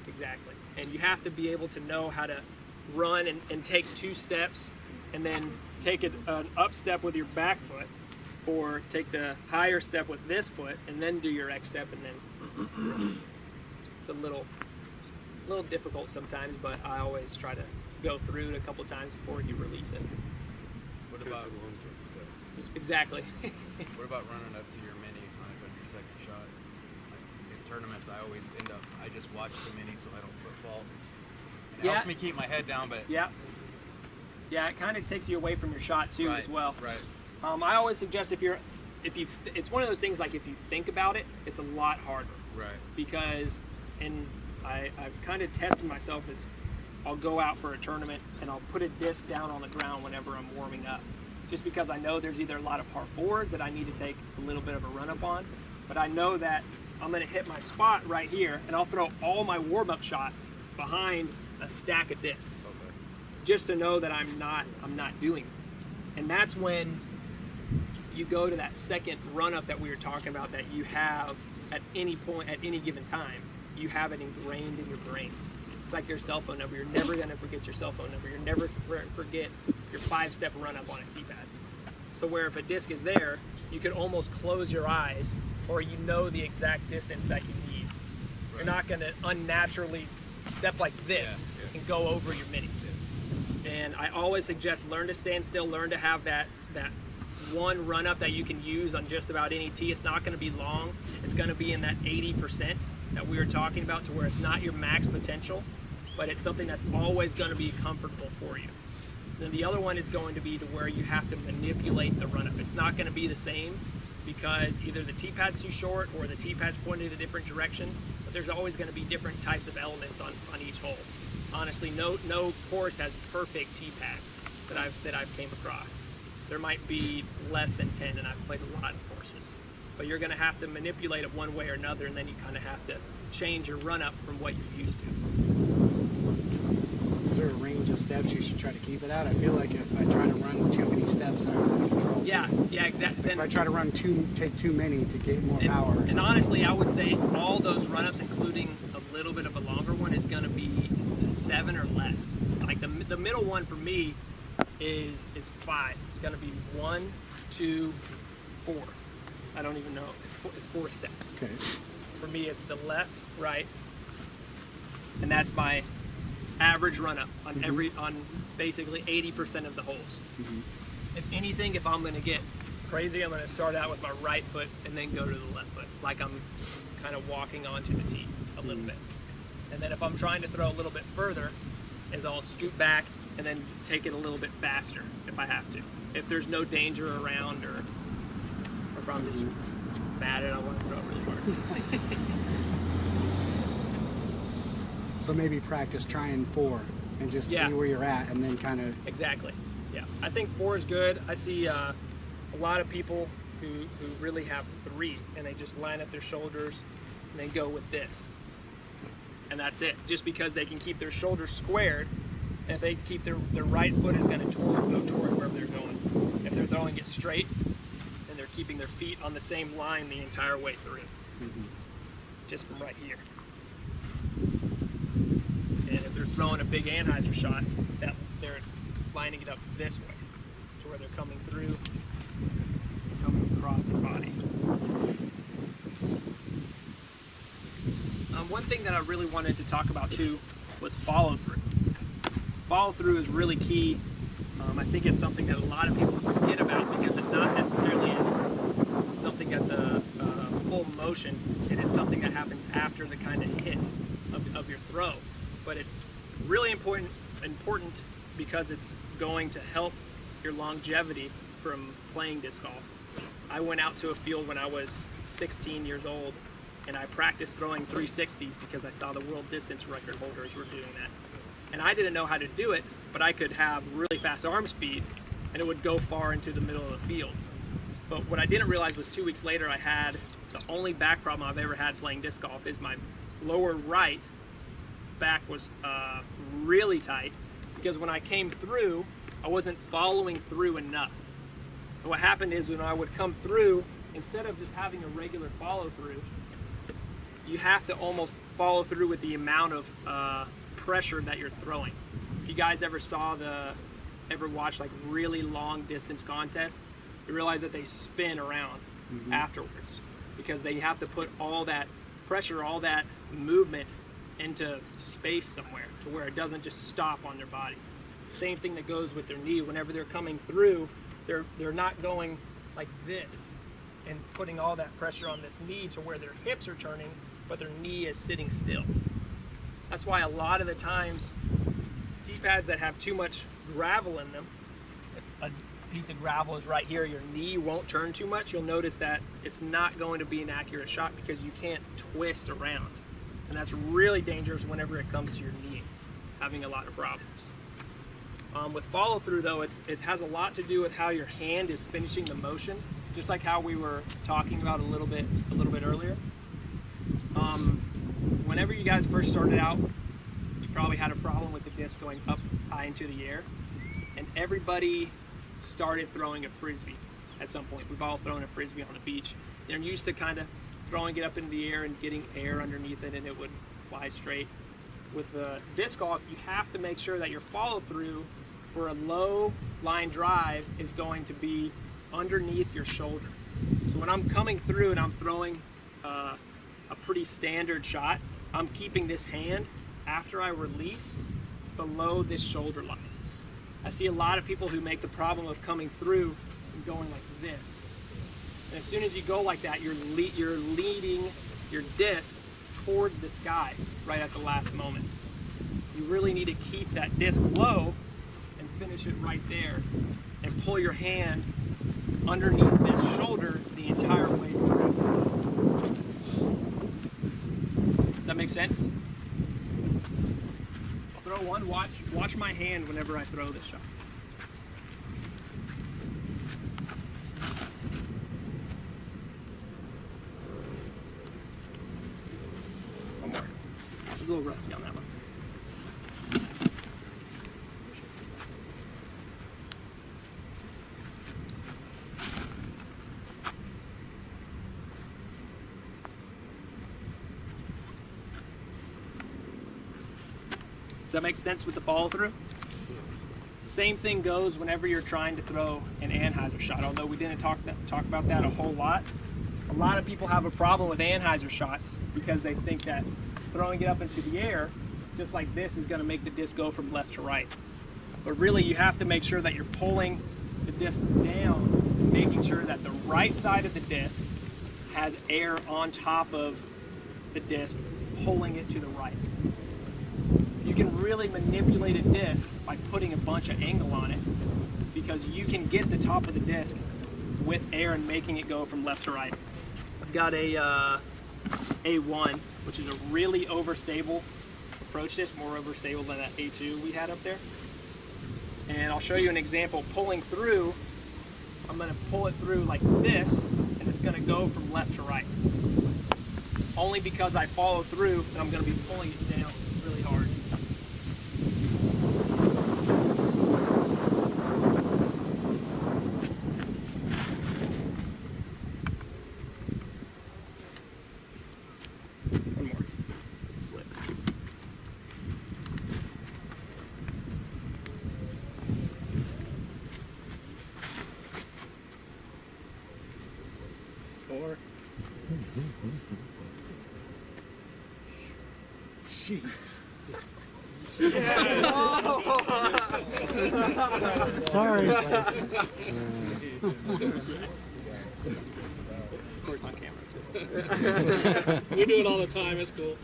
exactly. And you have to be able to know how to run and take 2 steps and then take an up step with your back foot, or take the higher step with this foot and then do your X step, and then it's a little difficult sometimes, but I always try to go through it a couple times before you release it. What about Exactly. what about running up to your mini on your second shot? Like in tournaments, I just watch the mini so I don't foot fault. It helps me keep my head down, but Yeah, it kind of takes you away from your shot too, right, as well. Right. I always suggest it's one of those things, like if you think about it, it's a lot harder. Right. Because, and I've kind of tested myself as I'll go out for a tournament and I'll put a disc down on the ground whenever I'm warming up. Just because I know there's either a lot of par 4s that I need to take a little bit of a run up on, but I know that I'm going to hit my spot right here, and I'll throw all my warm-up shots behind a stack of discs. Okay. Just to know that I'm not doing it. And that's when you go to that second run-up that we were talking about, that you have at any point, at any given time, you have it ingrained in your brain. It's like your cell phone number. You're never going to forget your cell phone number. You're never forget your 5-step run up on a tee pad. So where if a disc is there, you could almost close your eyes, or you know the exact distance that you need. You're not going to unnaturally step like this and go over your mini. And I always suggest learn to stand still, learn to have that one run up that you can use on just about any tee. It's not going to be long. It's going to be in that 80% that we were talking about, to where it's not your max potential, but it's something that's always going to be comfortable for you. Then the other one is going to be to where you have to manipulate the run up. It's not going to be the same, because either the tee pad's too short or the tee pad's pointed in a different direction, but there's always going to be different types of elements on each hole. Honestly, no course has perfect tee pads that I've came across. There might be less than 10, and I've played a lot of courses. But you're going to have to manipulate it one way or another, and then you kind of have to change your run up from what you're used to. Is there a range of steps you should try to keep it at? I feel like if I try to run too many steps, I'm out of control. Yeah, exactly. If I try to take too many to get more power. And honestly, I would say all those run ups, including a little bit of a longer one, is going to be 7 or less. Like the middle one for me is 5. It's going to be 1, 2, 4. I don't even know. It's 4 steps. Okay. For me, it's the left, right, and that's my average run up on on basically 80% of the holes. If anything, if I'm going to get crazy, I'm going to start out with my right foot and then go to the left foot, like I'm kind of walking onto the tee a little bit. And then if I'm trying to throw a little bit further, is I'll scoot back and then take it a little bit faster if I have to. If there's no danger around, or if I'm just mad and I want to throw really hard. So maybe practice trying 4 and just see where you're at, and then kind of... Exactly. Yeah, I think 4 is good. I see a lot of people who really have 3, and they just line up their shoulders and they go with this. And that's it, just because they can keep their shoulders squared. And if they keep their right foot is going to go toward wherever they're going. If they're throwing it straight, then they're keeping their feet on the same line the entire way through. Just from right here. And if they're throwing a big Anhyzer shot, that they're lining it up this way, to where they're coming through, coming across the body. One thing that I really wanted to talk about too was follow through. Follow through is really key. I think it's something that a lot of people forget about, because it not necessarily is something that's a full motion, and it's something that happens after the kind of hit of your throw. But it's really important because it's going to help your longevity from playing disc golf. I went out to a field when I was 16 years old, and I practiced throwing 360s because I saw the world distance record holders were doing that. And I didn't know how to do it, but I could have really fast arm speed, and it would go far into the middle of the field. But what I didn't realize was 2 weeks later, I had the only back problem I've ever had playing disc golf is my lower right back was really tight, because when I came through, I wasn't following through enough. And what happened is, when I would come through, instead of just having a regular follow through, you have to almost follow through with the amount of pressure that you're throwing. If you guys ever watched like really long distance contests, you realize that they spin around afterwards, because they have to put all that pressure, all that movement into space somewhere, to where it doesn't just stop on their body. Same thing that goes with their knee. Whenever they're coming through, they're not going like this and putting all that pressure on this knee to where their hips are turning, but their knee is sitting still. That's why a lot of the times, tee pads that have too much gravel in them, if a piece of gravel is right here, your knee won't turn too much, you'll notice that it's not going to be an accurate shot, because you can't twist around. And that's really dangerous whenever it comes to your knee having a lot of problems. With follow through though, it has a lot to do with how your hand is finishing the motion, just like how we were talking about a little bit earlier. Whenever you guys first started out, you probably had a problem with the disc going up high into the air, and everybody started throwing a frisbee at some point. We've all thrown a frisbee on the beach. They're used to kind of throwing it up into the air and getting air underneath it, and it would fly straight. with the disc golf, you have to make sure that your follow through for a low line drive is going to be underneath your shoulder. So when I'm coming through and I'm throwing a pretty standard shot, I'm keeping this hand after I release below this shoulder line. I see a lot of people who make the problem of coming through and going like this. And as soon as you go like that, you're leading your disc towards the sky right at the last moment. You really need to keep that disc low and finish it right there and pull your hand underneath this shoulder the entire way through. Does that make sense? I'll throw one, watch my hand whenever I throw this shot. One more. I was a little rusty on that one. Does that make sense with the follow through? Same thing goes whenever you're trying to throw an Anhyzer shot, although we didn't talk about that a whole lot. A lot of people have a problem with Anhyzer shots because they think that throwing it up into the air, just like this, is going to make the disc go from left to right. But really, you have to make sure that you're pulling the disc down, making sure that the right side of the disc has air on top of the disc, pulling it to the right. You can really manipulate a disc by putting a bunch of angle on it, because you can get the top of the disc with air and making it go from left to right. I've got a A1, which is a really overstable approach disc, more overstable than that A2 we had up there. And I'll show you an example. Pulling through, I'm going to pull it through like this, and it's going to go from left to right. Only because I follow through, and I'm going to be pulling it down really hard. One more. Just slip. Four. Sorry. Of course, on camera too. We do it all the time. It's cool.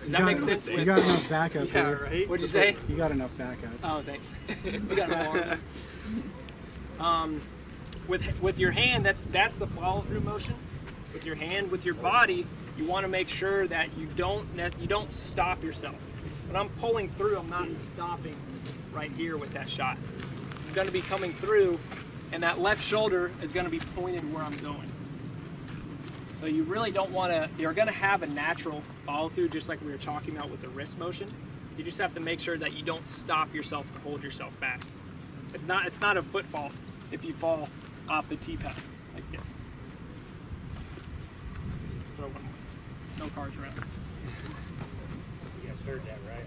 Does that make sense? You got enough backup here. right? What'd you say? You got enough backup. Oh, thanks. We got more. With your hand, that's the follow through motion. With your hand, with your body, you want to make sure that you don't stop yourself. When I'm pulling through, I'm not stopping right here with that shot. I'm going to be coming through, and that left shoulder is going to be pointed where I'm going. So you really don't want to. You're going to have a natural follow through, just like we were talking about with the wrist motion. You just have to make sure that you don't stop yourself to hold yourself back. It's not a foot fault if you fall off the tee pad like this. Throw one more. No cards around. You guys heard that, right?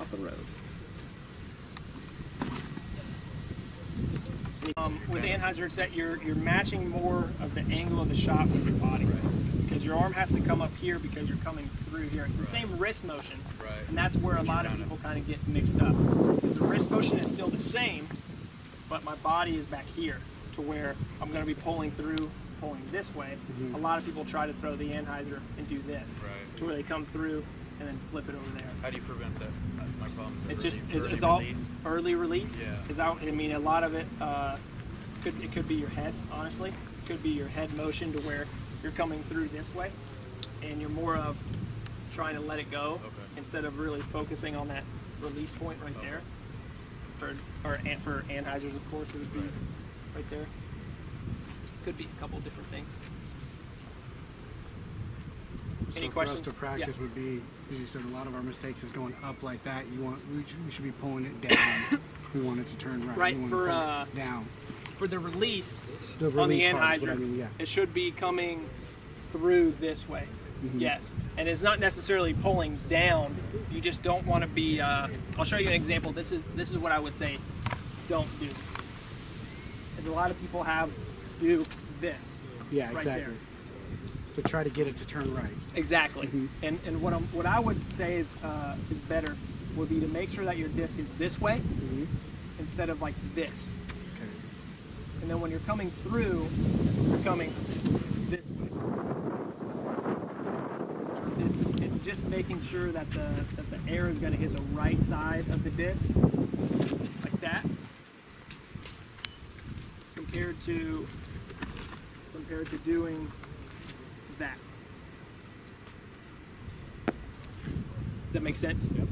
Off the road. With Anhyzer, it's that you're matching more of the angle of the shot with your body, because your arm has to come up here because you're coming through here. It's the same wrist motion, and that's where a lot of people kind of get mixed up. The wrist motion is still the same, but my body is back here to where I'm going to be pulling through, pulling this way. A lot of people try to throw the Anhyzer and do this, to where they come through and then flip it over there. How do you prevent that? My problem is It's just early it's all release. early release. Yeah. Is out. I mean, a lot of it could be your head. Honestly, it could be your head motion to where you're coming through this way, and you're more of trying to let it go instead of really focusing on that release point right there. For Anhyzers, of course, it would be right there. Could be a couple different things. Any so questions? for us to practice would be, as you said, a lot of our mistakes is going up like that. We should be pulling it down. We want it to turn right. Right, We want for, to pull it down. For the release, The on the release part is what Anhyzer, I mean, yeah. it should be coming through this way. Yes, and it's not necessarily pulling down. You just don't want to be. I'll show you an example. This is what I would say. Don't do. As a lot of people do this. Yeah, right exactly. there. To try to get it to turn right. Exactly. And what I would say is better would be to make sure that your disc is this way instead of like this. Okay. And then when you're coming through, you're coming this way. It's just making sure that the air is going to hit the right side of the disc, like that, compared to doing that. Does that make sense? Yep.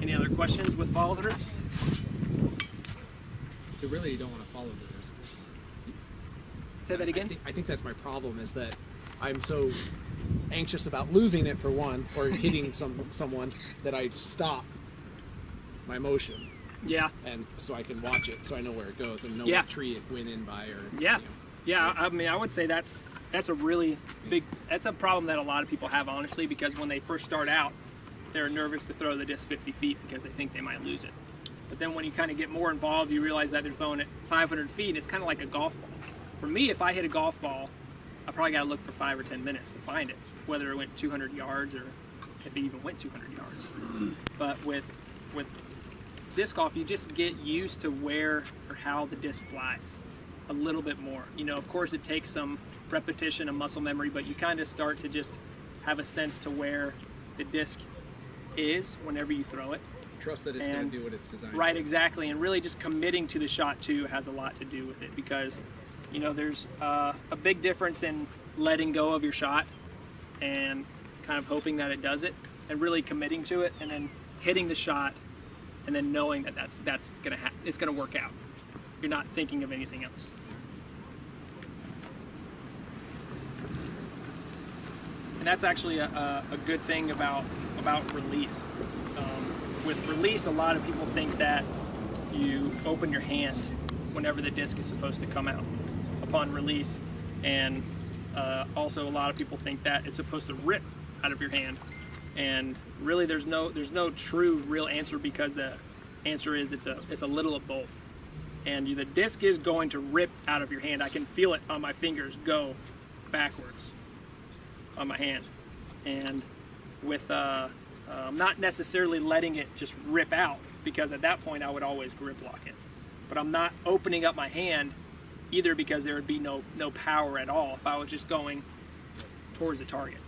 Any other questions with follow through? So really, you don't want to follow the disc. Say that again. I think that's my problem, is that I'm so anxious about losing it for one, or hitting someone, that I stop my motion, Yeah. and so I can watch it, so I know where it goes and know Yeah. what tree it went in by, or Yeah. you know. Yeah, I mean, I would say that's a really big, that's a problem that a lot of people have, honestly, because when they first start out, they're nervous to throw the disc 50 feet because they think they might lose it. But then when you kind of get more involved, you realize that they're throwing it 500 feet. It's kind of like a golf ball. For me, if I hit a golf ball, I probably got to look for 5 or 10 minutes to find it, whether it went 200 yards or if it even went 200 yards. But with disc golf, you just get used to where or how the disc flies a little bit more. You know, of course, it takes some repetition and muscle memory, but you kind of start to just have a sense to where the disc is whenever you throw it. Trust that it's going to do what it's designed Right, to. exactly. And really just committing to the shot too has a lot to do with it, because you know there's a big difference in letting go of your shot and kind of hoping that it does it, and really committing to it, and then hitting the shot and then knowing that that's it's gonna work out. You're not thinking of anything else. And that's actually a good thing about release. With release, a lot of people think that you open your hand whenever the disc is supposed to come out upon release, and also a lot of people think that it's supposed to rip out of your hand. And really, there's no true real answer, because the answer is it's a little of both. And the disc is going to rip out of your hand. I can feel it on my fingers go backwards on my hand, and with not necessarily letting it just rip out, because at that point I would always grip lock it. But I'm not opening up my hand either, because there would be no power at all if I was just going towards the target.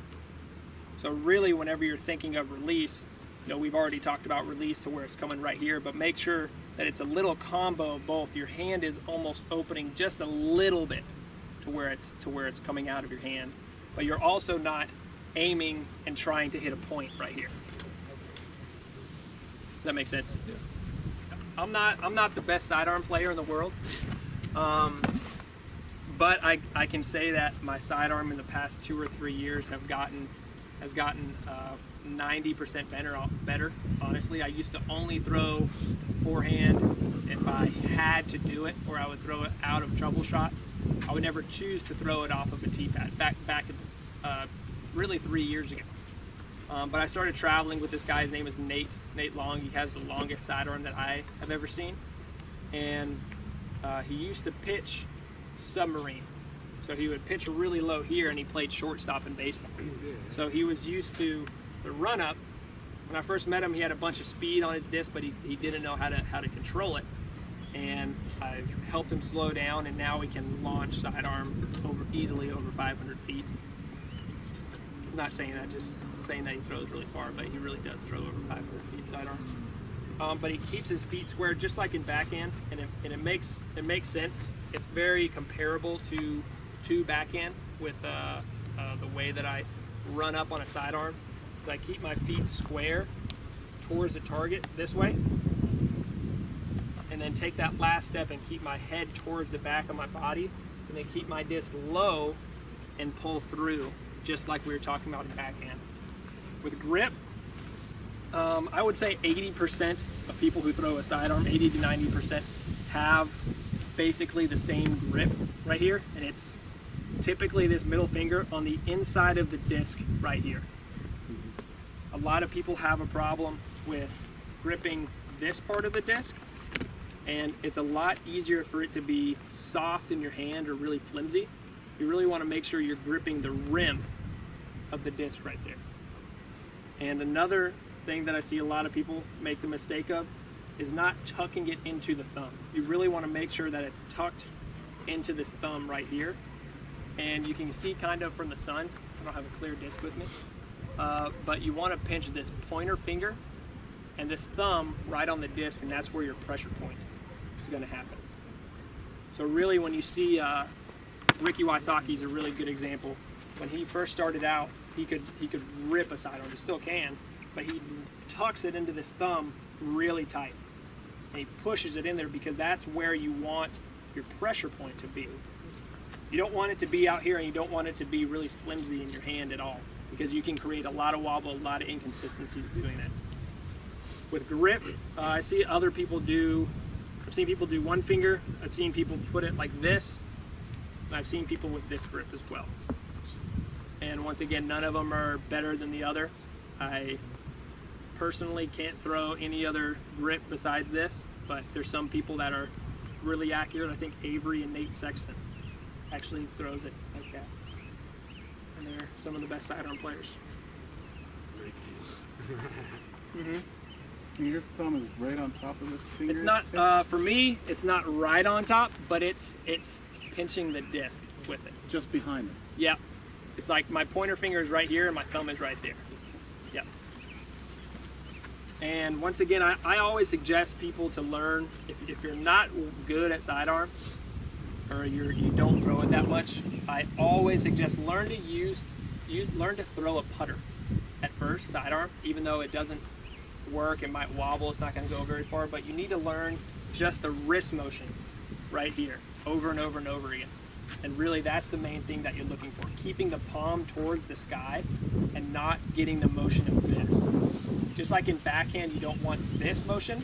So really, whenever you're thinking of release, you know, we've already talked about release to where it's coming right here, but make sure that it's a little combo of both. Your hand is almost opening just a little bit to where it's coming out of your hand, but you're also not aiming and trying to hit a point right here. Does that make sense? Yeah. I'm not the best sidearm player in the world, but I can say that my sidearm in the past 2 or 3 years has gotten 90% better. Honestly, I used to only throw forehand if I had to do it, or I would throw it out of trouble shots. I would never choose to throw it off of a tee pad. Back really 3 years ago. But I started traveling with this guy. His name is Nate Long. He has the longest sidearm that I have ever seen, and he used to pitch submarine. So he would pitch really low here, and he played shortstop in baseball. So he was used to the run up. When I first met him, he had a bunch of speed on his disc, but he didn't know how to control it. And I've helped him slow down, and now he can launch sidearm easily over 500 feet. I'm not saying that, just saying that he throws really far, but he really does throw over 500 feet sidearm. But he keeps his feet square, just like in backhand, and it makes sense. It's very comparable to backhand with the way that I run up on a sidearm. Is I keep my feet square towards the target this way, and then take that last step and keep my head towards the back of my body and then keep my disc low and pull through, just like we were talking about in backhand. With grip, I would say 80% of people who throw a sidearm, 80 to 90%, have basically the same grip right here, and it's typically this middle finger on the inside of the disc right here. A lot of people have a problem with gripping this part of the disc, and it's a lot easier for it to be soft in your hand or really flimsy. You really want to make sure you're gripping the rim of the disc right there. And another thing that I see a lot of people make the mistake of is not tucking it into the thumb. You really want to make sure that it's tucked into this thumb right here. And you can see kind of from the sun, I don't have a clear disc with me, but you want to pinch this pointer finger and this thumb right on the disc, and that's where your pressure point is going to happen. So really when you see Ricky Wysocki's a really good example. When he first started out, he could rip a sidearm, he still can, but he tucks it into this thumb really tight. And he pushes it in there because that's where you want your pressure point to be. You don't want it to be out here, and you don't want it to be really flimsy in your hand at all, because you can create a lot of wobble, a lot of inconsistencies doing that. With grip, I see other people do, I've seen people do one finger, I've seen people put it like this, and I've seen people with this grip as well. And once again, none of them are better than the other. I personally can't throw any other grip besides this, but there's some people that are really accurate. I think Avery and Nate Sexton actually throws it like that. And they're some of the best sidearm players. And your thumb is right on top of the finger. It's not, for me, it's not right on top, but it's pinching the disc with it. just behind it. Yeah. It's like my pointer finger is right here and my thumb is right there. Yep. And once again, I always suggest people to learn, if you're not good at sidearm, or you don't throw it that much, I always suggest learn to throw a putter at first, sidearm, even though it doesn't work, it might wobble, it's not going to go very far, but you need to learn just the wrist motion right here, over and over and over again. And really that's the main thing that you're looking for, keeping the palm towards the sky and not getting the motion of this. Just like in backhand, you don't want this motion.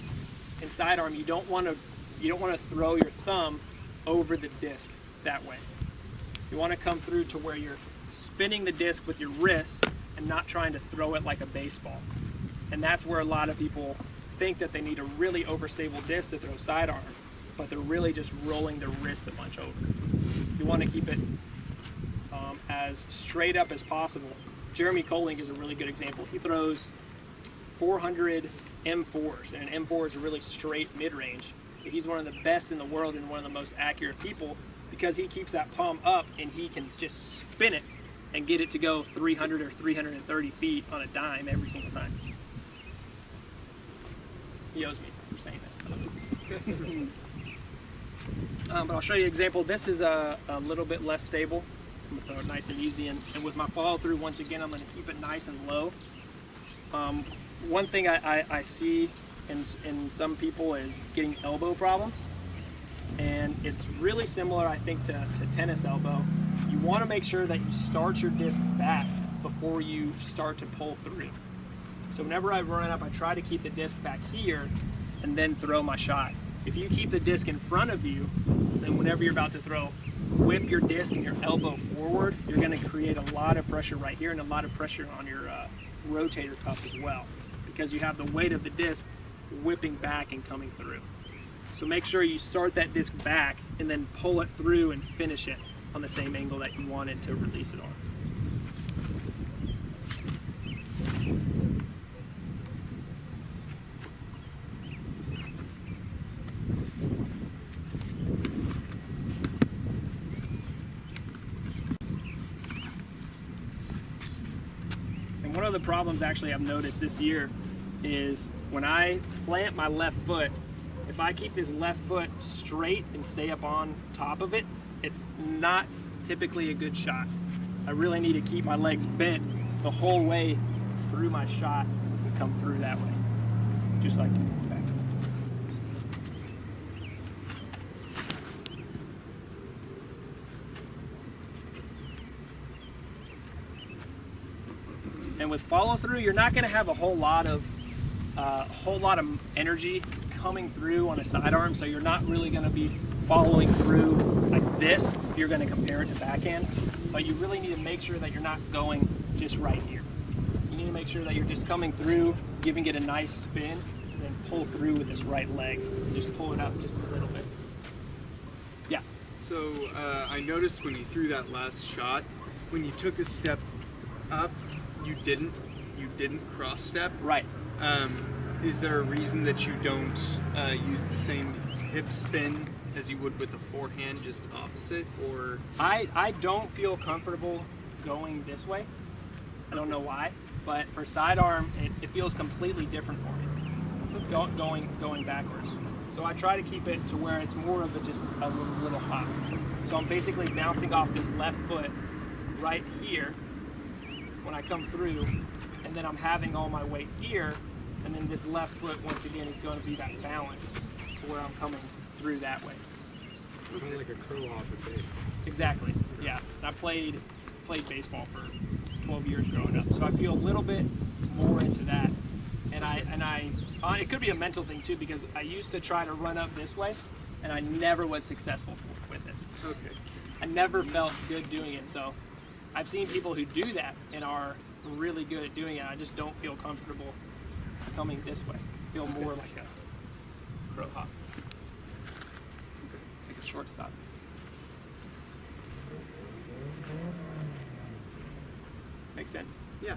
In sidearm, you don't want to throw your thumb over the disc that way. You want to come through to where you're spinning the disc with your wrist and not trying to throw it like a baseball. And that's where a lot of people think that they need a really overstable disc to throw sidearm, but they're really just rolling their wrist a bunch over. You want to keep it as straight up as possible. Jeremy Kolink is a really good example. He throws 400 M4s, and an M4 is a really straight mid-range. He's one of the best in the world and one of the most accurate people because he keeps that palm up and he can just spin it and get it to go 300 or 330 feet on a dime every single time. He owes me for saying that. But I'll show you an example. This is a little bit less stable. I'm going to throw it nice and easy, and with my follow through, once again, I'm going to keep it nice and low. One thing I see in some people is getting elbow problems, and it's really similar, I think, to tennis elbow. You want to make sure that you start your disc back before you start to pull through. So whenever I run up, I try to keep the disc back here and then throw my shot. If you keep the disc in front of you, then whenever you're about to throw, whip your disc and your elbow forward, you're going to create a lot of pressure right here and a lot of pressure on your rotator cuff as well, because you have the weight of the disc whipping back and coming through. So make sure you start that disc back and then pull it through and finish it on the same angle that you wanted to release it on. And one of the problems actually I've noticed this year is when I plant my left foot, if I keep this left foot straight and stay up on top of it, it's not typically a good shot. I really need to keep my legs bent the whole way through my shot and come through that way, just like that. And with follow through, you're not going to have a whole lot of energy coming through on a sidearm, so you're not really going to be following through like this if you're going to compare it to backhand. But you really need to make sure that you're not going just right here. You need to make sure that you're just coming through, giving it a nice spin, and then pull through with this right leg. Just pull it up just a little bit. Yeah. So I noticed when you threw that last shot, when you took a step up, you didn't cross step. Right. Is there a reason that you don't use the same hip spin as you would with a forehand, just opposite, or? I don't feel comfortable going this way. I don't know why, but for sidearm, it feels completely different for me. Going backwards. So I try to keep it to where it's more of just a little hop. So I'm basically bouncing off this left foot right here when I come through, and then I'm having all my weight here, and then this left foot once again is going to be that balance where I'm coming through that way. Kind of like a crow hop a bit. Exactly. Yeah. I played baseball for 12 years growing up, so I feel a little bit more into that. And it could be a mental thing too, because I used to try to run up this way, and I never was successful with it. Okay. I never felt good doing it. So I've seen people who do that and are really good at doing it. I just don't feel comfortable coming this way. I feel more like a crow hop, like a shortstop. Makes sense. Yeah.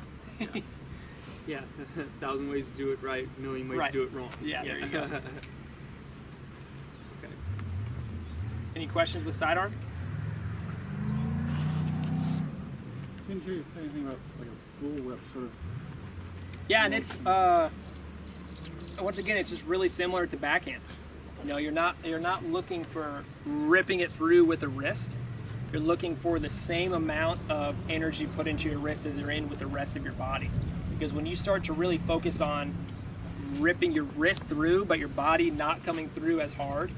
Yeah. 1,000 ways to do it right, a million ways Right. to do it wrong. Yeah, there you go. Okay. Any questions with sidearm? Didn't hear you say anything about like a bullwhip sort of. Yeah, and it's once again, it's just really similar to backhand. You know, you're not looking for ripping it through with the wrist. You're looking for the same amount of energy put into your wrist as you're in with the rest of your body. Because when you start to really focus on ripping your wrist through, but your body not coming through as hard,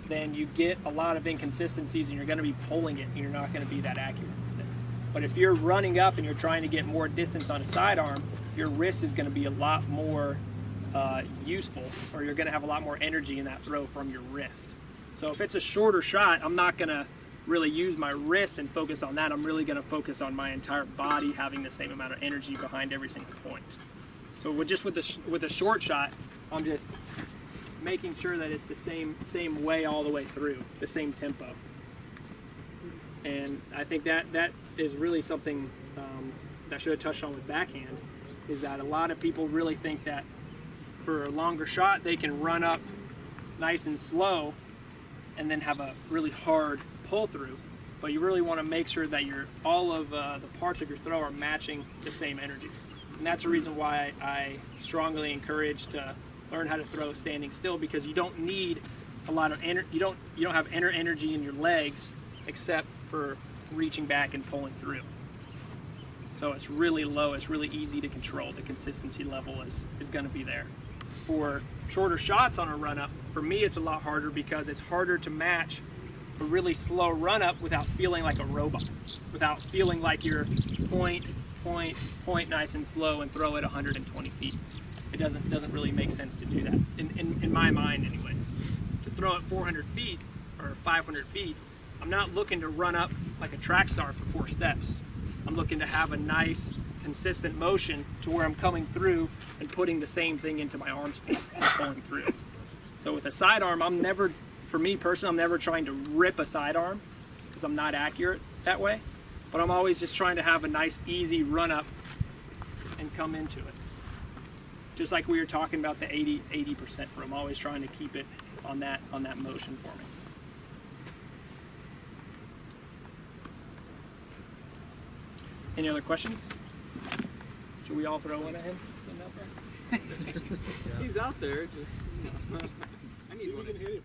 then you get a lot of inconsistencies, and you're going to be pulling it, and you're not going to be that accurate with it. But if you're running up and you're trying to get more distance on a sidearm, your wrist is going to be a lot more useful, or you're going to have a lot more energy in that throw from your wrist. So if it's a shorter shot, I'm not going to really use my wrist and focus on that. I'm really going to focus on my entire body having the same amount of energy behind every single point. So with a short shot, I'm just making sure that it's the same way all the way through, the same tempo. And I think that is really something that I should have touched on with backhand, is that a lot of people really think that for a longer shot they can run up nice and slow and then have a really hard pull through, but you really want to make sure that all of the parts of your throw are matching the same energy. And that's the reason why I strongly encourage to learn how to throw standing still, because you don't need a lot of energy. You don't have inner energy in your legs except for reaching back and pulling through. So it's really low. It's really easy to control. The consistency level is going to be there. For shorter shots on a run up, for me it's a lot harder, because it's harder to match a really slow run up without feeling like a robot, without feeling like you're point nice and slow and throw it 120 feet. It doesn't really make sense to do that in my mind anyways. To throw it 400 feet or 500 feet, I'm not looking to run up like a track star for 4 steps. I'm looking to have a nice consistent motion to where I'm coming through and putting the same thing into my arm speed and pulling through. So with a sidearm, for me personally, I'm never trying to rip a sidearm, because I'm not accurate that way. But I'm always just trying to have a nice, easy run up and come into it. Just like we were talking about the 80%, where I'm always trying to keep it on that motion for me. Any other questions? Should we all throw one at him? Send out there? He's out there, just, I need one. You can hit him.